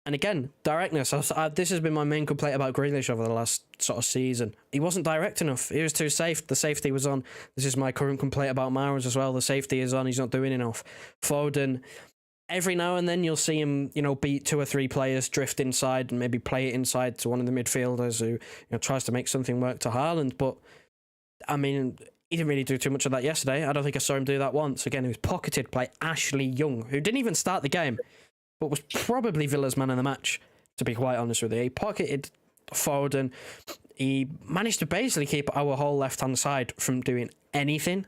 Speaker 3: And again, directness. This has been my main complaint about Grealish over the last sort of season. He wasn't direct enough. He was too safe. The safety was on. This is my current complaint about Mahrez as well. The safety is on. He's not doing enough. Foden, every now and then you'll see him, beat two or three players, drift inside and maybe play it inside to one of the midfielders who tries to make something work to Haaland. But, I mean, he didn't really do too much of that yesterday. I don't think I saw him do that once. Again, he was pocketed by Ashley Young, who didn't even start the game, but was probably Villa's man of the match, to be quite honest with you. He pocketed Foden. He managed to basically keep our whole left-hand side from doing anything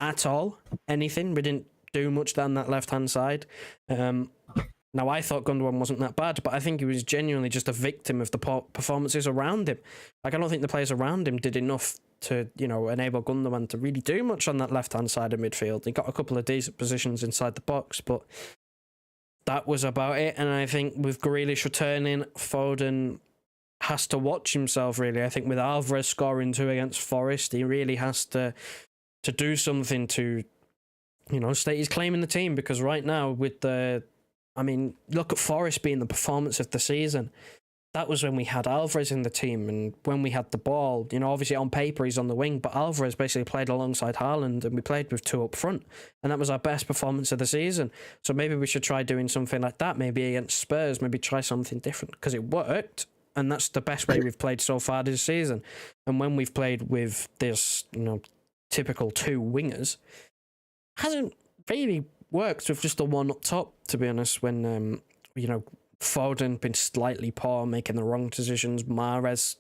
Speaker 3: at all. Anything. We didn't do much down that left-hand side. Now, I thought Gundogan wasn't that bad, but I think he was genuinely just a victim of the performances around him. I don't think the players around him did enough to, enable Gundogan to really do much on that left-hand side of midfield. He got a couple of decent positions inside the box, but that was about it. And I think with Grealish returning, Foden has to watch himself, really. I think with Alvarez scoring 2 against Forest, he really has to do something to, state his claim in the team, because right now with look at Forest being the performance of the season. That was when we had Alvarez in the team, and when we had the ball, obviously on paper he's on the wing, but Alvarez basically played alongside Haaland and we played with 2 up front, and that was our best performance of the season. So maybe we should try doing something like that, maybe against Spurs, maybe try something different, because it worked, and that's the best way we've played so far this season. And when we've played with this, typical 2 wingers, hasn't really worked with just the one up top, to be honest, when, Foden been slightly poor, making the wrong decisions. Mahrez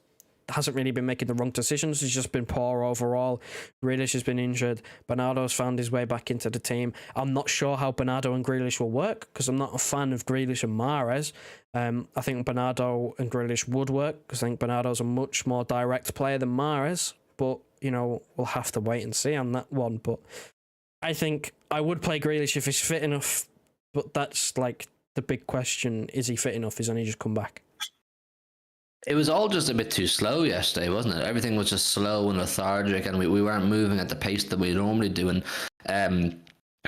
Speaker 3: hasn't really been making the wrong decisions. He's just been poor overall. Grealish has been injured. Bernardo's found his way back into the team. I'm not sure how Bernardo and Grealish will work because I'm not a fan of Grealish and Mahrez. I think Bernardo and Grealish would work because I think Bernardo's a much more direct player than Mahrez. But, we'll have to wait and see on that one. But I think I would play Grealish if he's fit enough. But that's like the big question. Is he fit enough? He's only just come back.
Speaker 1: It was all just a bit too slow yesterday, wasn't it? Everything was just slow and lethargic, and we weren't moving at the pace that we normally do. And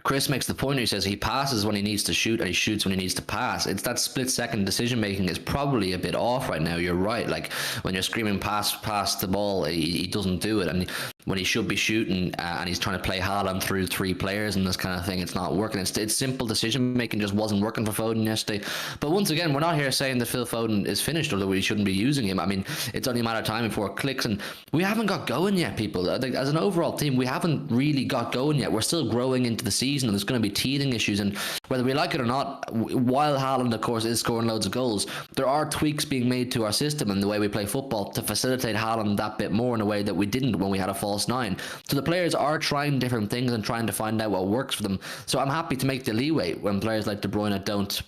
Speaker 1: Chris makes the point. He says he passes when he needs to shoot and he shoots when he needs to pass. It's that split-second decision-making is probably a bit off right now. You're right. Like, when you're screaming pass the ball, he doesn't do it. And when he should be shooting and he's trying to play Haaland through three players and this kind of thing, it's not working. It's simple decision-making just wasn't working for Foden yesterday. But once again, we're not here saying that Phil Foden is finished or that we shouldn't be using him. I mean, it's only a matter of time before it clicks. And we haven't got going yet, people. As an overall team, we haven't really got going yet. We're still growing into the season, and there's going to be teething issues. And whether we like it or not, while Haaland, of course, is scoring loads of goals, there are tweaks being made to our system and the way we play football to facilitate Haaland that bit more in a way that we didn't when we had a false nine. So the players are trying different things and trying to find out what works for them. So I'm happy to make the leeway when players like De Bruyne don't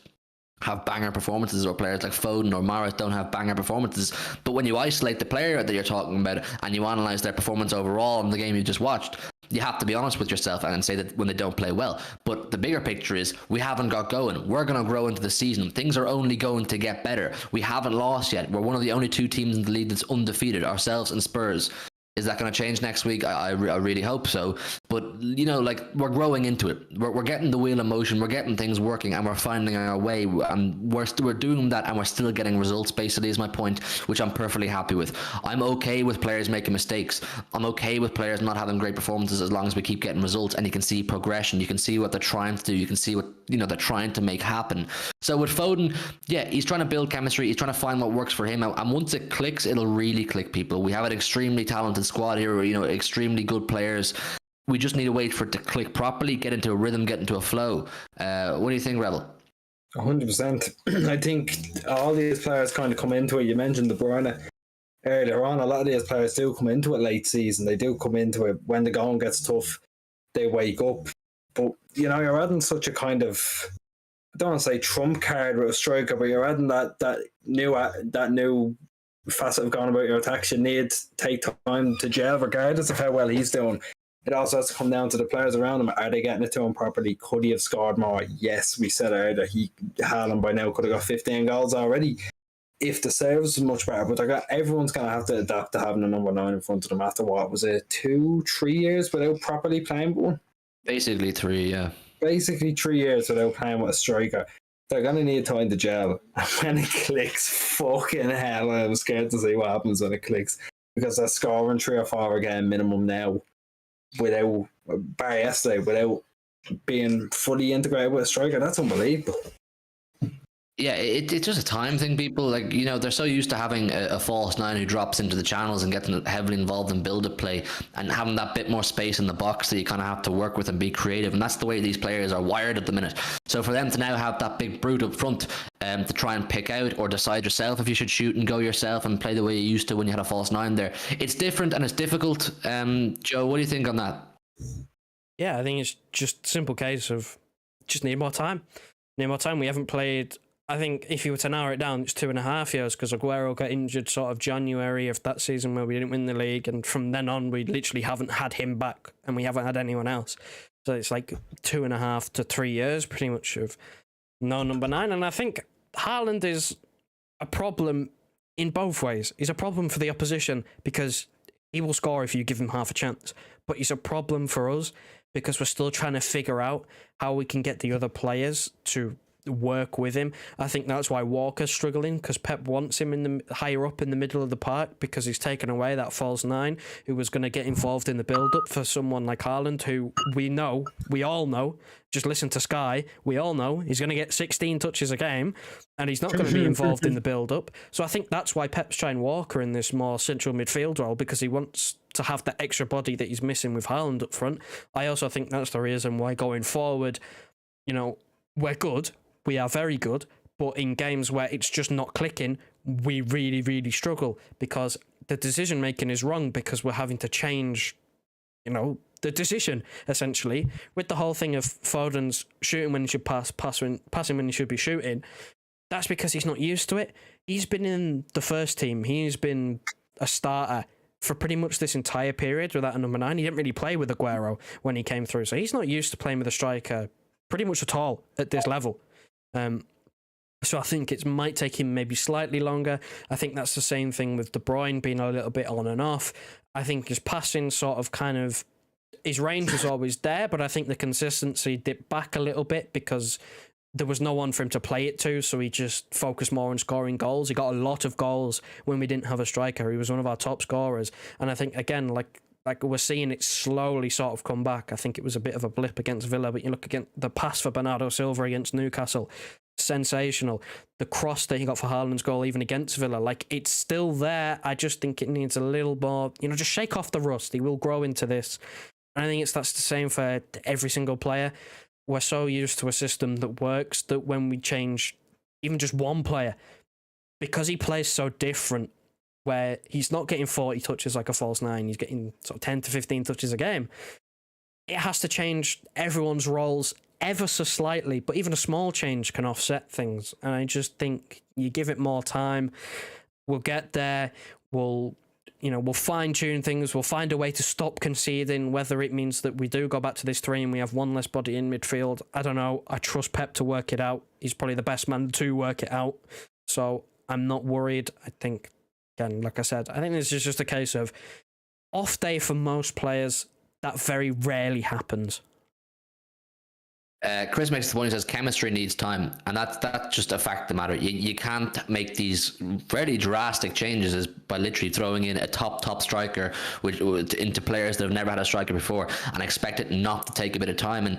Speaker 1: have banger performances, or players like Foden or Mahrez don't have banger performances. But when you isolate the player that you're talking about and you analyse their performance overall in the game you just watched, you have to be honest with yourself and say that when they don't play well. But the bigger picture is we haven't got going. We're going to grow into the season. Things are only going to get better. We haven't lost yet. We're one of the only two teams in the league that's undefeated, ourselves and Spurs. Is that going to change next week? I really hope so. But, we're growing into it. We're getting the wheel in motion. We're getting things working, and we're finding our way. And we're doing that, and we're still getting results, basically, is my point, which I'm perfectly happy with. I'm okay with players making mistakes. I'm okay with players not having great performances as long as we keep getting results, and you can see progression. You can see what they're trying to do. You can see what, they're trying to make happen. So with Foden, yeah, he's trying to build chemistry. He's trying to find what works for him. And once it clicks, it'll really click, people. We have an extremely talented squad here, extremely good players. We just need to wait for it to click properly, get into a rhythm, get into a flow. What do you think, Rebel?
Speaker 2: 100%. I think all these players kind of come into it. You mentioned De Bruyne earlier on. A lot of these players do come into it late season. They do come into it when the going gets tough. They wake up. But, you're adding such a kind of, I don't want to say trump card with a striker, but you're adding that new facet of going about your attacks. You need to take time to gel, regardless of how well he's doing. It also has to come down to the players around him. Are they getting it to him properly? Could he have scored more? Yes, we said earlier Haaland by now could have got 15 goals already if the service was much better. But everyone's going to have to adapt to having a number 9 in front of them after what was it, 2-3 years without properly playing with one?
Speaker 1: Basically 3, yeah.
Speaker 2: Basically 3 years without playing with a striker. They're going to need time to gel. When it clicks, fucking hell, I'm scared to see what happens when it clicks. Because they're scoring 3 or 4 again minimum now without being fully integrated with a striker. That's unbelievable.
Speaker 1: Yeah, it's just a time thing, people. They're so used to having a false 9 who drops into the channels and gets heavily involved in build-up play and having that bit more space in the box that you kind of have to work with and be creative. And that's the way these players are wired at the minute. So for them to now have that big brute up front to try and pick out or decide yourself if you should shoot and go yourself and play the way you used to when you had a false 9 there, it's different and it's difficult. Joe, what do you think on that?
Speaker 3: Yeah, I think it's just a simple case of just need more time. We haven't played... I think if you were to narrow it down, it's 2.5 years because Aguero got injured sort of January of that season where we didn't win the league, and from then on we literally haven't had him back and we haven't had anyone else. So it's like 2.5 to 3 years pretty much of no number 9. And I think Haaland is a problem in both ways. He's a problem for the opposition because he will score if you give him half a chance, but he's a problem for us because we're still trying to figure out how we can get the other players to work with him. I think that's why Walker's struggling, because Pep wants him in the higher up in the middle of the park because he's taken away that false 9 who was going to get involved in the build-up for someone like Haaland, who we all know, just listen to Sky, we all know he's going to get 16 touches a game and he's not going to be involved in the build-up. So I think that's why Pep's trying Walker in this more central midfield role, because he wants to have that extra body that he's missing with Haaland up front. I also think that's the reason why going forward we're good. We are very good. But in games where it's just not clicking, we really, really struggle because the decision making is wrong because we're having to change, the decision, essentially. With the whole thing of Foden's shooting when he should passing when he should be shooting, that's because he's not used to it. He's been in the first team. He's been a starter for pretty much this entire period without a number 9. He didn't really play with Aguero when he came through. So he's not used to playing with a striker pretty much at all at this level. So I think it might take him maybe slightly longer. I think that's the same thing with De Bruyne being a little bit on and off. I think his passing his range was always there, but I think the consistency dipped back a little bit because there was no one for him to play it to, so he just focused more on scoring goals. He got a lot of goals when we didn't have a striker. He was one of our top scorers. And I think, again, like we're seeing it slowly sort of come back. I think it was a bit of a blip against Villa, but you look against the pass for Bernardo Silva against Newcastle, sensational. The cross that he got for Haaland's goal, even against Villa, like, it's still there. I just think it needs a little more, just shake off the rust. He will grow into this. And I think that's the same for every single player. We're so used to a system that works that when we change even just one player, because he plays so different, where he's not getting 40 touches like a false 9, he's getting sort of 10 to 15 touches a game, it has to change everyone's roles ever so slightly, but even a small change can offset things. And I just think you give it more time, we'll get there, we'll fine-tune things, we'll find a way to stop conceding, whether it means that we do go back to this 3 and we have one less body in midfield. I don't know. I trust Pep to work it out. He's probably the best man to work it out. So I'm not worried. I think, again, like I said, I think this is just a case of off day for most players. That very rarely happens.
Speaker 1: Chris makes the point, he says chemistry needs time, and that's just a fact of the matter. You can't make these fairly drastic changes by literally throwing in a top striker into players that have never had a striker before and expect it not to take a bit of time. And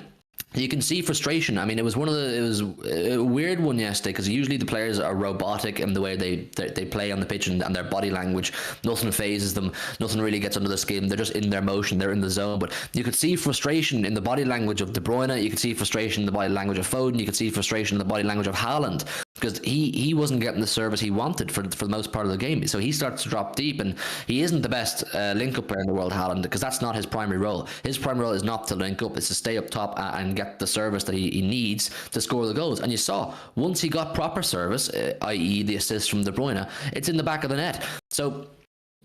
Speaker 1: you can see frustration. I mean, it was a weird one yesterday because usually the players are robotic in the way they play on the pitch and their body language. Nothing phases them. Nothing really gets under the skin. They're just in their motion. They're in the zone. But you could see frustration in the body language of De Bruyne. You could see frustration in the body language of Foden. You could see frustration in the body language of Haaland because he wasn't getting the service he wanted for the most part of the game. So he starts to drop deep, and he isn't the best link-up player in the world, Haaland, because that's not his primary role. His primary role is not to link up. It's to stay up top and get the service that he needs to score the goals. And you saw once he got proper service, i.e. the assist from De Bruyne, it's in the back of the net. So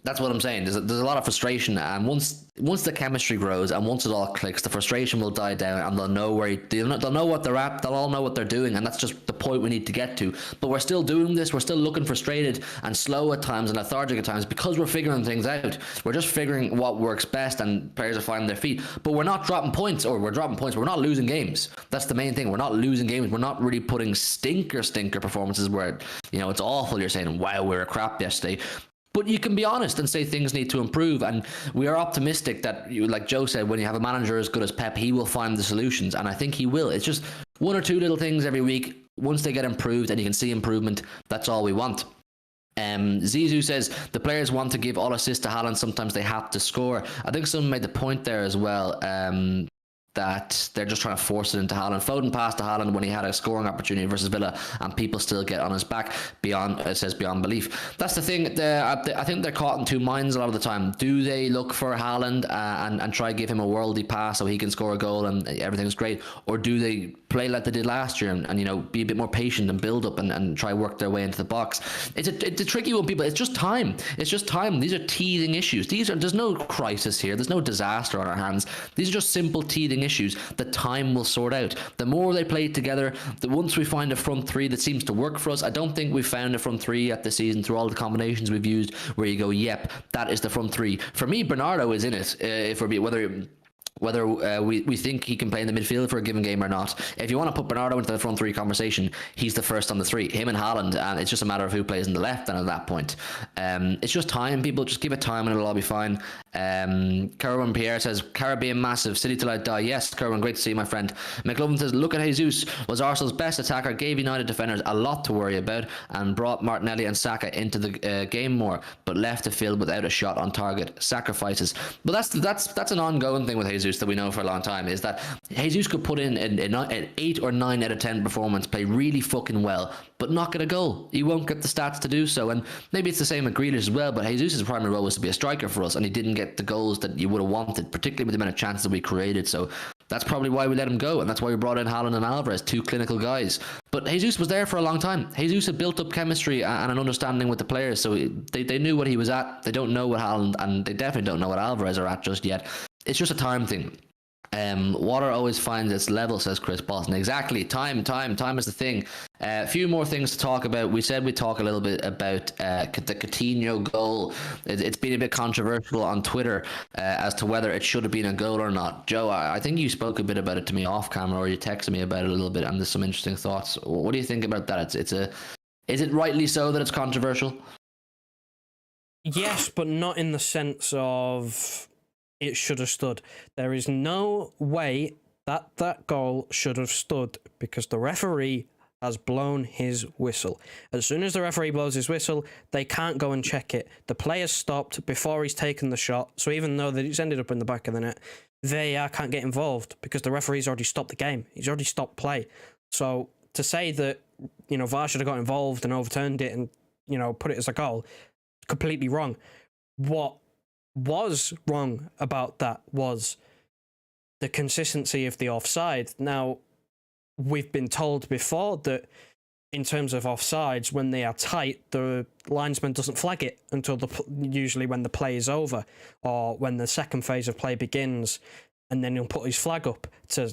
Speaker 1: that's what I'm saying. There's a lot of frustration, and once the chemistry grows and once it all clicks, the frustration will die down, and they'll know what they're at. They'll all know what they're doing, and that's just the point we need to get to. But we're still doing this. We're still looking frustrated and slow at times and lethargic at times because we're figuring things out. We're just figuring what works best, and players are finding their feet. But we're not dropping points, or we're dropping points. But we're not losing games. That's the main thing. We're not losing games. We're not really putting stinker performances where it's awful. You're saying, wow, we were crap yesterday. But you can be honest and say things need to improve, and we are optimistic that, like Joe said, when you have a manager as good as Pep, he will find the solutions, and I think he will. It's just one or two little things every week. Once they get improved and you can see improvement, that's all we want. Zizou says the players want to give all assists to Haaland. Sometimes they have to score. I think someone made the point there as well. That they're just trying to force it into Haaland. Foden passed to Haaland when he had a scoring opportunity versus Villa, and people still get on his back beyond belief. That's the thing. I think they're caught in two minds a lot of the time. Do they look for Haaland and try to give him a worldly pass so he can score a goal and everything's great, or do they play like they did last year and be a bit more patient and build up and try work their way into the box? It's a tricky one, people. It's just time. These are teething issues. There's no crisis here. There's no disaster on our hands. These are just simple teething issues that time will sort out. The more they play together, once we find a front 3 that seems to work for us. I don't think we've found a front 3 yet this season through all the combinations we've used where you go, yep, that is the front 3. For me, Bernardo is in it. Whether we think he can play in the midfield for a given game or not. If you want to put Bernardo into the front 3 conversation, he's the first on the 3. Him and Haaland, and it's just a matter of who plays in the left. And at that point, it's just time. People just give it time, and it'll all be fine. Kerwin Pierre says Caribbean massive, City till I die. Yes, Kerwin, great to see you, my friend. McLovin says look at Jesus, was Arsenal's best attacker, gave United defenders a lot to worry about, and brought Martinelli and Saka into the game more, but left the field without a shot on target. Sacrifices. But that's an ongoing thing with Jesus. Jesus that we know for a long time is that Jesus could put in an 8 or 9 out of 10 performance, play really fucking well, but not get a goal. He won't get the stats to do so. And maybe it's the same with Grealish as well, but Jesus' primary role was to be a striker for us, and he didn't get the goals that you would have wanted, particularly with the amount of chances that we created. So that's probably why we let him go, and that's why we brought in Haaland and Alvarez, 2 clinical guys. But Jesus was there for a long time. Jesus had built up chemistry and an understanding with the players, so they knew what he was at. They don't know what Haaland, and they definitely don't know what Alvarez are at just yet. It's just a time thing. Water always finds its level, says Chris Boston. Exactly. Time is the thing. A few more things to talk about. We said we'd talk a little bit about the Coutinho goal. It's been a bit controversial on Twitter as to whether it should have been a goal or not. Joe, I think you spoke a bit about it to me off camera, or you texted me about it a little bit, and there's some interesting thoughts. What do you think about that? Is it rightly so that it's controversial?
Speaker 3: Yes, but not in the sense of it should have stood. There is no way that goal should have stood because the referee has blown his whistle. As soon as the referee blows his whistle, they can't go and check it. The player's stopped before he's taken the shot, so even though that it's ended up in the back of the net, VAR can't get involved because the referee's already stopped the game. He's already stopped play. So to say that, VAR should have got involved and overturned it and, put it as a goal, completely wrong. What was wrong about that was the consistency of the offside. Now, we've been told before that in terms of offsides, when they are tight, the linesman doesn't flag it until usually when the play is over or when the second phase of play begins, and then he'll put his flag up to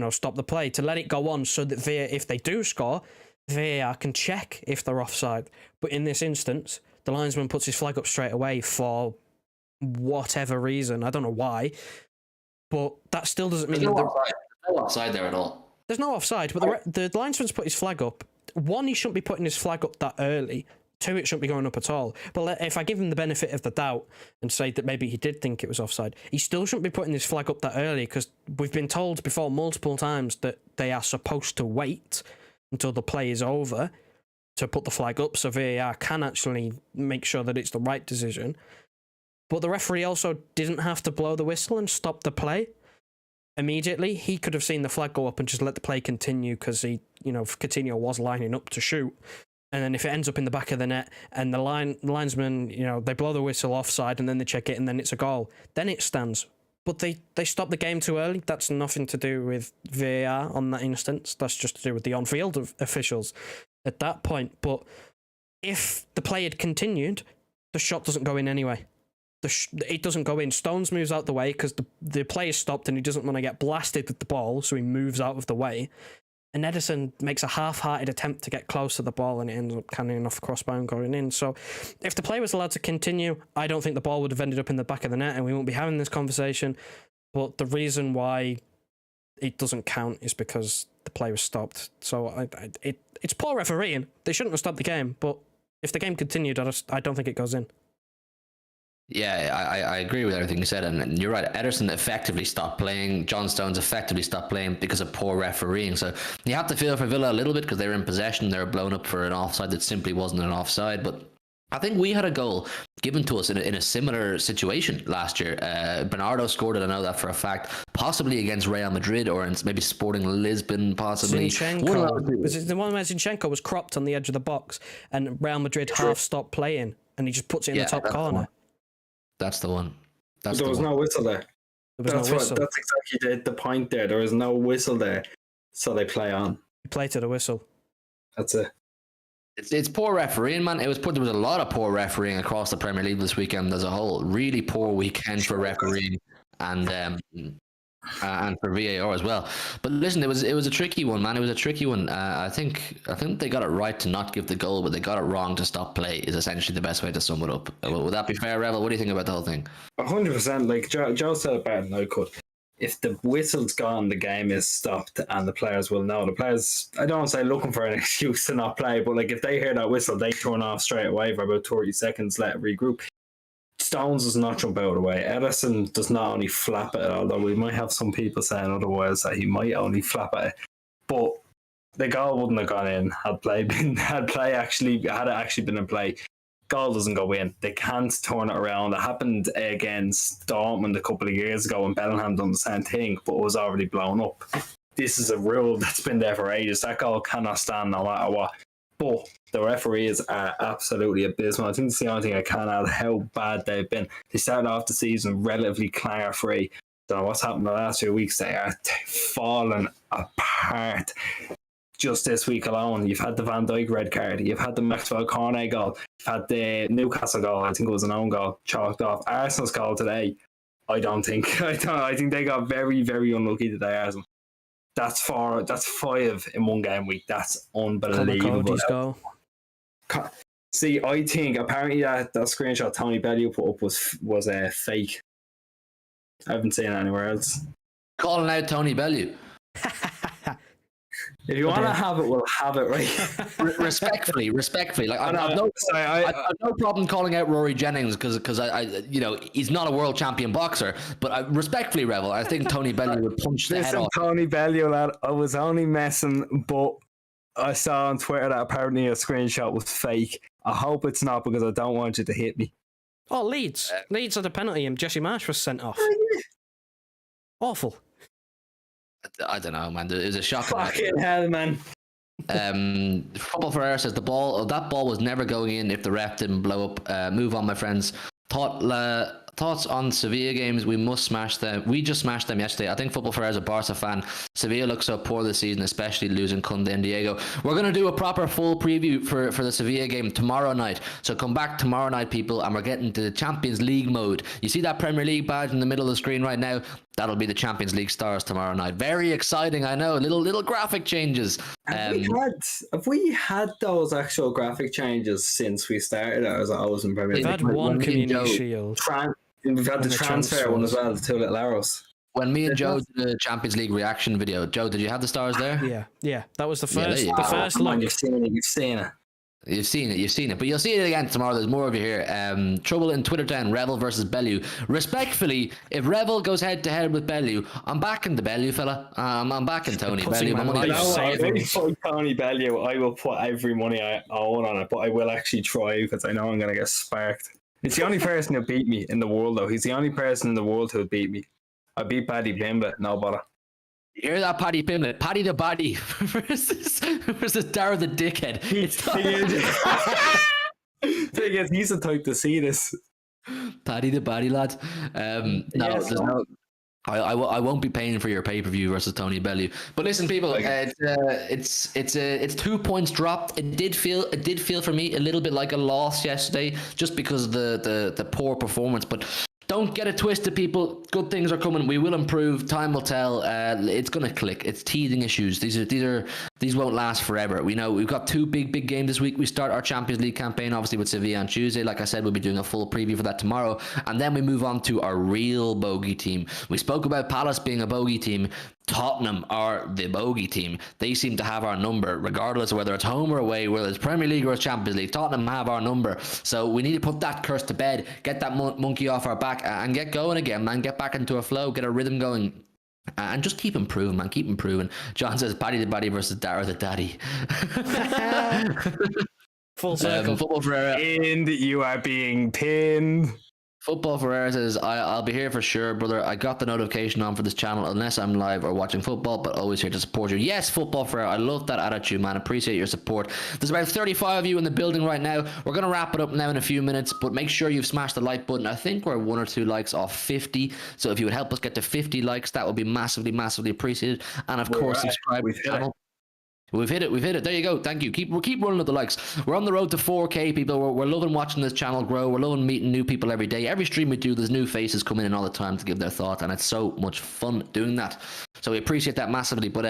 Speaker 3: stop the play, to let it go on so that if they do score, VAR can check if they're offside. But in this instance, the linesman puts his flag up straight away for whatever reason. I don't know why, but that still doesn't mean
Speaker 1: There's no offside there at all.
Speaker 3: There's no offside, but the linesman's put his flag up. 1, he shouldn't be putting his flag up that early. 2, it shouldn't be going up at all. But if I give him the benefit of the doubt and say that maybe he did think it was offside, he still shouldn't be putting his flag up that early because we've been told before multiple times that they are supposed to wait until the play is over to put the flag up so VAR can actually make sure that it's the right decision. But the referee also didn't have to blow the whistle and stop the play immediately. He could have seen the flag go up and just let the play continue because Coutinho was lining up to shoot. And then if it ends up in the back of the net and the linesman, they blow the whistle offside and then they check it and then it's a goal, then it stands. But they stopped the game too early. That's nothing to do with VAR on that instance. That's just to do with the on-field officials at that point. But if the play had continued, the shot doesn't go in anyway. It doesn't go in. Stones moves out the way because the play is stopped and he doesn't want to get blasted with the ball, so he moves out of the way. And Ederson makes a half-hearted attempt to get close to the ball and it ends up canning off crossbar and going in. So if the play was allowed to continue, I don't think the ball would have ended up in the back of the net and we won't be having this conversation. But the reason why it doesn't count is because the play was stopped. So it's poor refereeing. They shouldn't have stopped the game, but if the game continued, I don't think it goes in.
Speaker 1: Yeah, I agree with everything you said, and you're right. Ederson effectively stopped playing. John Stones effectively stopped playing because of poor refereeing. So you have to feel for Villa a little bit because they were in possession. They were blown up for an offside that simply wasn't an offside. But I think we had a goal given to us in a similar situation last year. Bernardo scored it, I know that for a fact, possibly against Real Madrid or in maybe Sporting Lisbon, possibly.
Speaker 3: Zinchenko. Was it the one where Zinchenko was cropped on the edge of the box and Real Madrid half stopped playing and he just puts it in the top corner?
Speaker 1: That's the one.
Speaker 2: There was no whistle there. That's exactly the point there. There was no whistle there, so they play on.
Speaker 3: He played to the whistle.
Speaker 2: That's it.
Speaker 1: It's poor refereeing, man. There was a lot of poor refereeing across the Premier League this weekend as a whole. Really poor weekend for refereeing and for VAR as well. But listen, it was a tricky one, man. It was a tricky one. I think they got it right to not give the goal, but they got it wrong to stop play. Is essentially the best way to sum it up. Would that be fair, Revel? What do you think about the whole thing?
Speaker 2: 100%. Like Joe said it better than I could. If the whistle's gone, the game is stopped, and the players will know. The players, I don't want to say looking for an excuse to not play, but like if they hear that whistle, they turn off straight away for about 30 seconds, let it regroup. Stones does not jump out of the way. Ederson does not only flap at it, although we might have some people saying otherwise that he might only flap at it. But the goal wouldn't have gone in had it actually been in play. goal doesn't go in. They can't turn it around. It happened against Dortmund a couple of years ago when Bellingham done the same thing, but it was already blown up. This is a rule that's been there for ages. That goal cannot stand no matter what. But the referees are absolutely abysmal. I think it's the only thing I can add how bad they've been. They started off the season relatively clanger free. Don't know what's happened the last few weeks. They are falling apart. Just this week alone, you've had the Van Dijk red card, you've had the Maxwell Cornet goal, you've had the Newcastle goal, I think it was an own goal, chalked off. Arsenal's goal today, I think they got very, very unlucky today, Arsenal. That's 5 in one game week. That's unbelievable.
Speaker 3: Goal.
Speaker 2: See, I think apparently that screenshot Tony Bellew put up was fake. I haven't seen it anywhere else.
Speaker 1: Calling out Tony Bellew.
Speaker 2: If you want to have it, we'll have it, right?
Speaker 1: respectfully. Like I've no problem calling out Rory Jennings because I he's not a world champion boxer, but respectfully, Revel, I think Tony Bellew would punch the head off.
Speaker 2: Tony Bellew, lad, I was only messing, but I saw on Twitter that apparently a screenshot was fake. I hope it's not because I don't want you to hit me.
Speaker 3: Oh, Leeds had a penalty and Jesse Marsh was sent off. Awful.
Speaker 1: I don't know, man. It was a shock.
Speaker 2: Fucking hell, man.
Speaker 1: Football Ferreira says that ball was never going in if the ref didn't blow up. Move on, my friends. Thoughts on Sevilla games? We must smash them. We just smashed them yesterday. I think Football Ferreira is a Barca fan. Sevilla looks so poor this season, especially losing Kunde and Diego. We're going to do a proper full preview for the Sevilla game tomorrow night. So come back tomorrow night, people, and we're getting to the Champions League mode. You see that Premier League badge in the middle of the screen right now? That'll be the Champions League stars tomorrow night. Very exciting, I know. Little graphic changes.
Speaker 2: Have we had those actual graphic changes since we started? Or is it always in Premier League?
Speaker 3: We've had one Community Shield.
Speaker 2: We've had the transfer one as well, the 2 little arrows.
Speaker 1: When me and Joe did the Champions League reaction video, Joe, did you have the stars there?
Speaker 3: Yeah. That was the first.
Speaker 1: Yeah,
Speaker 3: the first look.
Speaker 2: You've seen it.
Speaker 1: You've seen it, but you'll see it again tomorrow. There's more of you here. Trouble in Twitter Town, Revel versus Bellew. Respectfully, if Revel goes head to head with Bellew, I'm backing the Bellew fella. I'm backing Tony Bellew.
Speaker 2: Tony Bellew, I will put every money I own on it, but I will actually try because I know I'm going to get sparked. It's the only person who beat me in the world, though. He's the only person in the world who beat me. I beat Paddy Pimblett, no bother.
Speaker 1: You hear that, Paddy Pimblett? Paddy the Body versus Dara the Dickhead.
Speaker 2: Thing is, he's the type to see this.
Speaker 1: Paddy the Body, lad. There's no. I won't be paying for your pay-per-view versus Tony Bellew. But listen, people, it's 2 points dropped. It did feel for me a little bit like a loss yesterday, just because of the poor performance. But don't get it twisted, people. Good things are coming. We will improve. Time will tell. It's gonna click. It's teething issues. These won't last forever. We know we've got 2 big games this week. We start our Champions League campaign, obviously, with Sevilla on Tuesday. Like I said, we'll be doing a full preview for that tomorrow, and then we move on to our real bogey team. We spoke about Palace being a bogey team. Tottenham are the bogey team. They seem to have our number, regardless of whether it's home or away, whether it's Premier League or it's Champions League. Tottenham have our number. So we need to put that curse to bed, get that monkey off our back, and get going again, man. Get back into a flow, get a rhythm going. And just keep improving, man. Keep improving. John says, Paddy the Body versus Dara the Daddy.
Speaker 3: Full circle.
Speaker 1: Football Ferreira.
Speaker 2: Pinned. You are being pinned.
Speaker 1: Football Ferreira says, I'll be here for sure, brother. I got the notification on for this channel unless I'm live or watching football, but always here to support you. Yes, Football Ferreira, I love that attitude, man. Appreciate your support. There's about 35 of you in the building right now. We're going to wrap it up now in a few minutes, but make sure you've smashed the like button. I think we're 1 or 2 likes off 50, so if you would help us get to 50 likes, that would be massively appreciated. And of course, subscribe to the channel. We've hit it. There you go. Thank you. Keep running up the likes. We're on the road to 4K, people. We're loving watching this channel grow. We're loving meeting new people every day. Every stream we do, there's new faces coming in all the time to give their thought, and it's so much fun doing that. So we appreciate that massively. But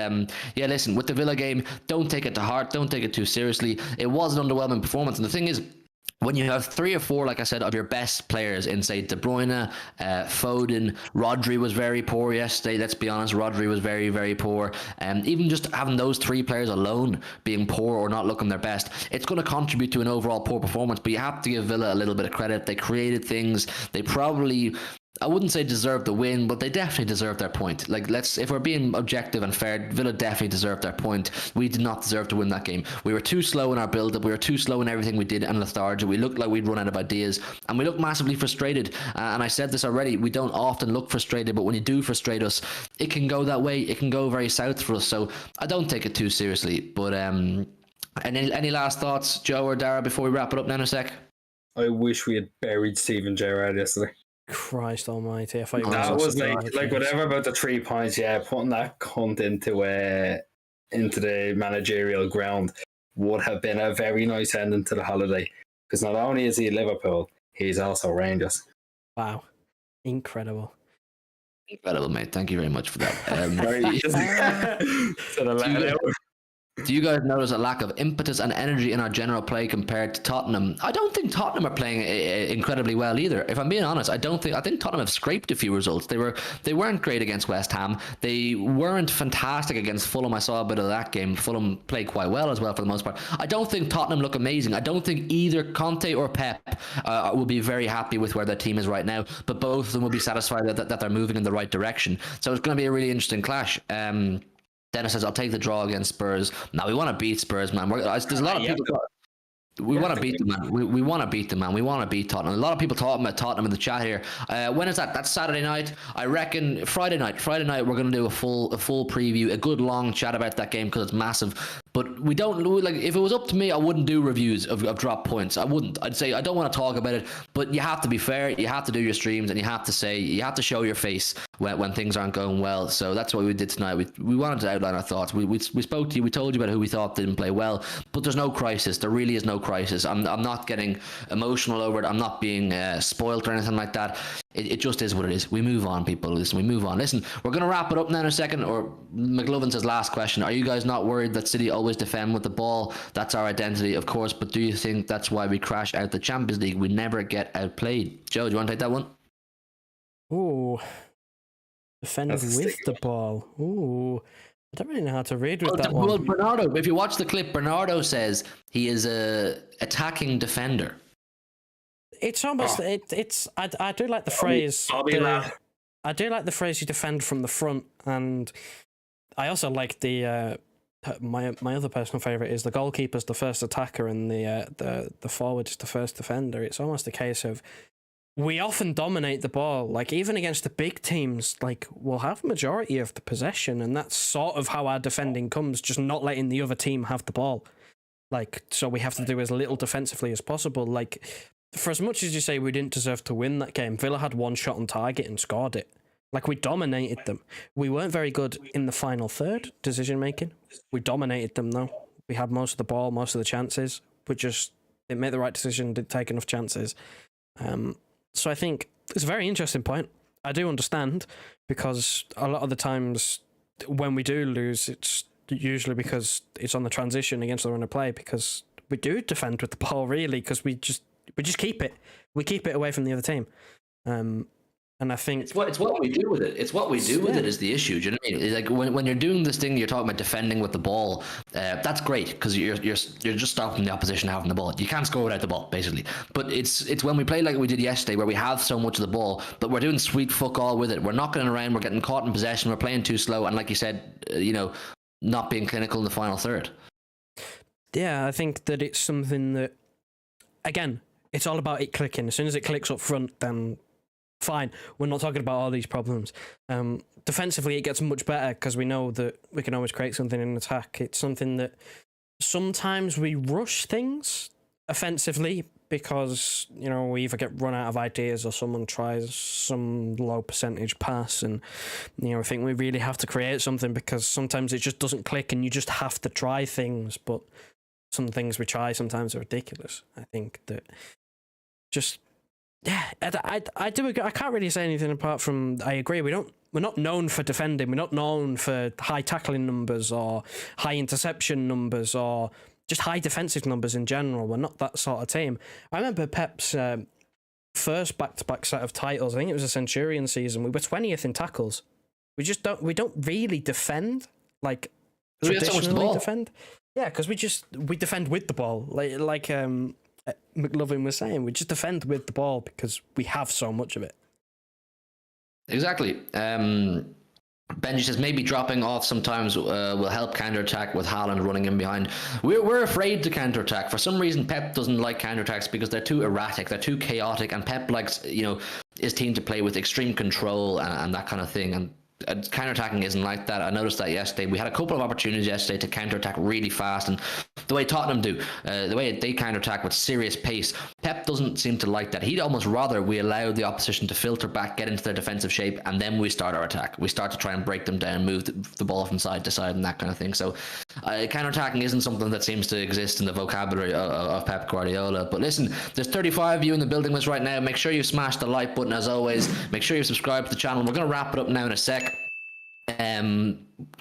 Speaker 1: yeah, listen, with the Villa game, don't take it to heart. Don't take it too seriously. It was an underwhelming performance, and the thing is, when you have 3 or 4, like I said, of your best players in, say, De Bruyne, Foden, Rodri was very poor yesterday. Let's be honest, Rodri was very, very poor. Even just having those 3 players alone being poor or not looking their best, it's going to contribute to an overall poor performance. But you have to give Villa a little bit of credit. They created things. They probably I wouldn't say deserve the win, but they definitely deserve their point. Like, if we're being objective and fair, Villa definitely deserved their point. We did not deserve to win that game. We were too slow in our build-up. We were too slow in everything we did and lethargic. We looked like we'd run out of ideas, and we looked massively frustrated. And I said this already, we don't often look frustrated, but when you do frustrate us, it can go that way. It can go very south for us. So I don't take it too seriously. But any last thoughts, Joe or Dara, before we wrap it up now in a sec?
Speaker 2: I wish we had buried Steven Gerrard yesterday.
Speaker 3: Christ almighty. I thought you were
Speaker 2: That
Speaker 3: gonna
Speaker 2: was
Speaker 3: say
Speaker 2: like whatever about the 3 points, yeah, putting that cunt into the managerial ground would have been a very nice ending to the holiday. Because not only is he Liverpool, he's also Rangers.
Speaker 3: Wow. Incredible.
Speaker 1: Incredible, mate. Thank you very much for that.
Speaker 2: Very easy. To the layout.
Speaker 1: Do you guys notice a lack of impetus and energy in our general play compared to Tottenham? I don't think Tottenham are playing incredibly well either. If I'm being honest, I think Tottenham have scraped a few results. They weren't great against West Ham. They weren't fantastic against Fulham. I saw a bit of that game. Fulham played quite well as well for the most part. I don't think Tottenham look amazing. I don't think either Conte or Pep will be very happy with where their team is right now, but both of them will be satisfied that they're moving in the right direction. So it's going to be a really interesting clash. Dennis says, I'll take the draw against Spurs. Now, we want to beat Spurs, man. There's a lot of people... We want to beat them, man. We want to beat them, man. We want to beat Tottenham. A lot of people talking about Tottenham in the chat here. When is that? That's Saturday night. I reckon Friday night. Friday night, we're going to do a full preview, a good long chat about that game because it's massive. But we don't, like, if it was up to me, I wouldn't do reviews of drop points. I wouldn't. I'd say I don't want to talk about it, but you have to be fair. You have to do your streams, and you have to show your face when things aren't going well. So that's what we did tonight. We wanted to outline our thoughts. We spoke to you. We told you about who we thought didn't play well, but there's no crisis. There really is no crisis. I'm not getting emotional over it. I'm not being spoiled or anything like that. It just is what it is. We move on, people. Listen, we move on. Listen, we're going to wrap it up now in a second. Or McLovin says, last question. Are you guys not worried that City always defend with the ball? That's our identity, of course. But do you think that's why we crash out the Champions League? We never get outplayed. Joe, do you want to take that one?
Speaker 3: Ooh. Defend with the ball. Ooh. I don't really know how to read with that one.
Speaker 1: Well, Bernardo, if you watch the clip, Bernardo says he is a attacking defender.
Speaker 3: It's almost it's. I do like the phrase. I do like the phrase you defend from the front, and I also like the my other personal favorite is the goalkeeper's the first attacker and the forward is the first defender. It's almost a case of we often dominate the ball, like even against the big teams, like we'll have majority of the possession, and that's sort of how our defending comes, just not letting the other team have the ball. Like, so we have to do as little defensively as possible. Like, for as much as you say we didn't deserve to win that game, Villa had one shot on target and scored it. Like, we dominated them. We weren't very good in the final third decision making. We dominated them though. We had most of the ball, most of the chances. We just didn't make the right decision, didn't take enough chances. So I think it's a very interesting point. I do understand, because a lot of the times when we do lose, it's usually because it's on the transition against the run of play, because we do defend with the ball, really, because we just keep it. We keep it away from the other team. And I think
Speaker 1: it's what we do with it. It's what we do with it is the issue. Do you know what I mean? Like when you're doing this thing, you're talking about defending with the ball. That's great because you're just stopping the opposition having the ball. You can't score without the ball, basically. But it's when we play like we did yesterday, where we have so much of the ball, but we're doing sweet fuck all with it. We're knocking it around. We're getting caught in possession. We're playing too slow, and like you said, not being clinical in the final third.
Speaker 3: Yeah, I think that it's something that, again, it's all about it clicking. As soon as it clicks up front, then fine. We're not talking about all these problems. Defensively, it gets much better because we know that we can always create something in attack. It's something that sometimes we rush things offensively because, we either get run out of ideas or someone tries some low percentage pass, and, I think we really have to create something because sometimes it just doesn't click and you just have to try things, but some things we try sometimes are ridiculous. I think that just... Yeah, I do agree. I can't really say anything apart from I agree. We're not known for defending. We're not known for high tackling numbers or high interception numbers or just high defensive numbers in general. We're not that sort of team. I remember Pep's first back-to-back set of titles. I think it was a Centurion season. We were 20th in tackles. We don't really defend like traditionally defend. Yeah, because we defend with the ball. Like McLovin was saying, we just defend with the ball because we have so much of it.
Speaker 1: Exactly. Benji says maybe dropping off sometimes will help counter-attack with Haaland running in behind. We're afraid to counter-attack. For some reason, Pep doesn't like counter-attacks because they're too erratic, they're too chaotic, and Pep likes, his team to play with extreme control and that kind of thing. And counter-attacking isn't like that. I noticed that yesterday. We had a couple of opportunities yesterday to counter-attack really fast, and the way Tottenham do, the way they counter-attack with serious pace, Pep doesn't seem to like that. He'd almost rather we allow the opposition to filter back, get into their defensive shape, and then we start our attack. We start to try and break them down, move the ball from side to side and that kind of thing. So counter-attacking isn't something that seems to exist in the vocabulary of Pep Guardiola. But listen, there's 35 of you in the building with us right now. Make sure you smash the like button as always. Make sure you subscribe to the channel. We're going to wrap it up now in a sec.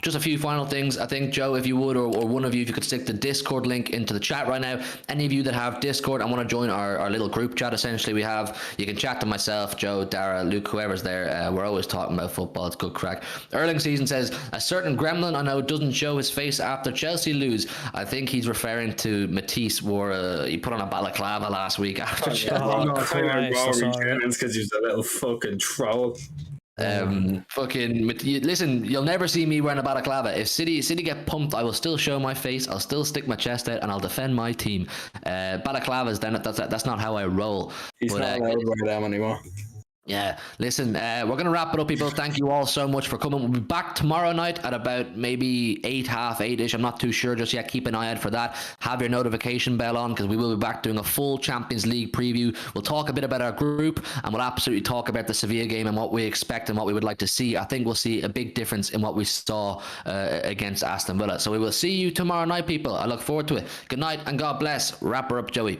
Speaker 1: Just a few final things. I think, Joe, if you would, or one of you, if you could stick the Discord link into the chat right now. Any of you that have Discord and want to join our little group chat, essentially, you can chat to myself, Joe, Dara, Luke, whoever's there. We're always talking about football. It's good crack. Erling Season says, a certain gremlin I know doesn't show his face after Chelsea lose. I think he's referring to Matisse he put on a balaclava last week after Chelsea.
Speaker 2: Because he's a little fucking troll.
Speaker 1: Listen, you'll never see me wearing a balaclava. If City get pumped, I will still show my face, I'll still stick my chest out, and I'll defend my team. Balaclavas, then that's not how I roll.
Speaker 2: He's not allowed to wear them anymore.
Speaker 1: Yeah, listen, we're going to wrap it up, people. Thank you all so much for coming. We'll be back tomorrow night at about maybe 8, half 8-ish. I'm not too sure just yet. Keep an eye out for that. Have your notification bell on, because we will be back doing a full Champions League preview. We'll talk a bit about our group, and we'll absolutely talk about the Sevilla game and what we expect and what we would like to see. I think we'll see a big difference in what we saw against Aston Villa. So we will see you tomorrow night, people. I look forward to it. Good night and God bless. Wrap her up, Joey.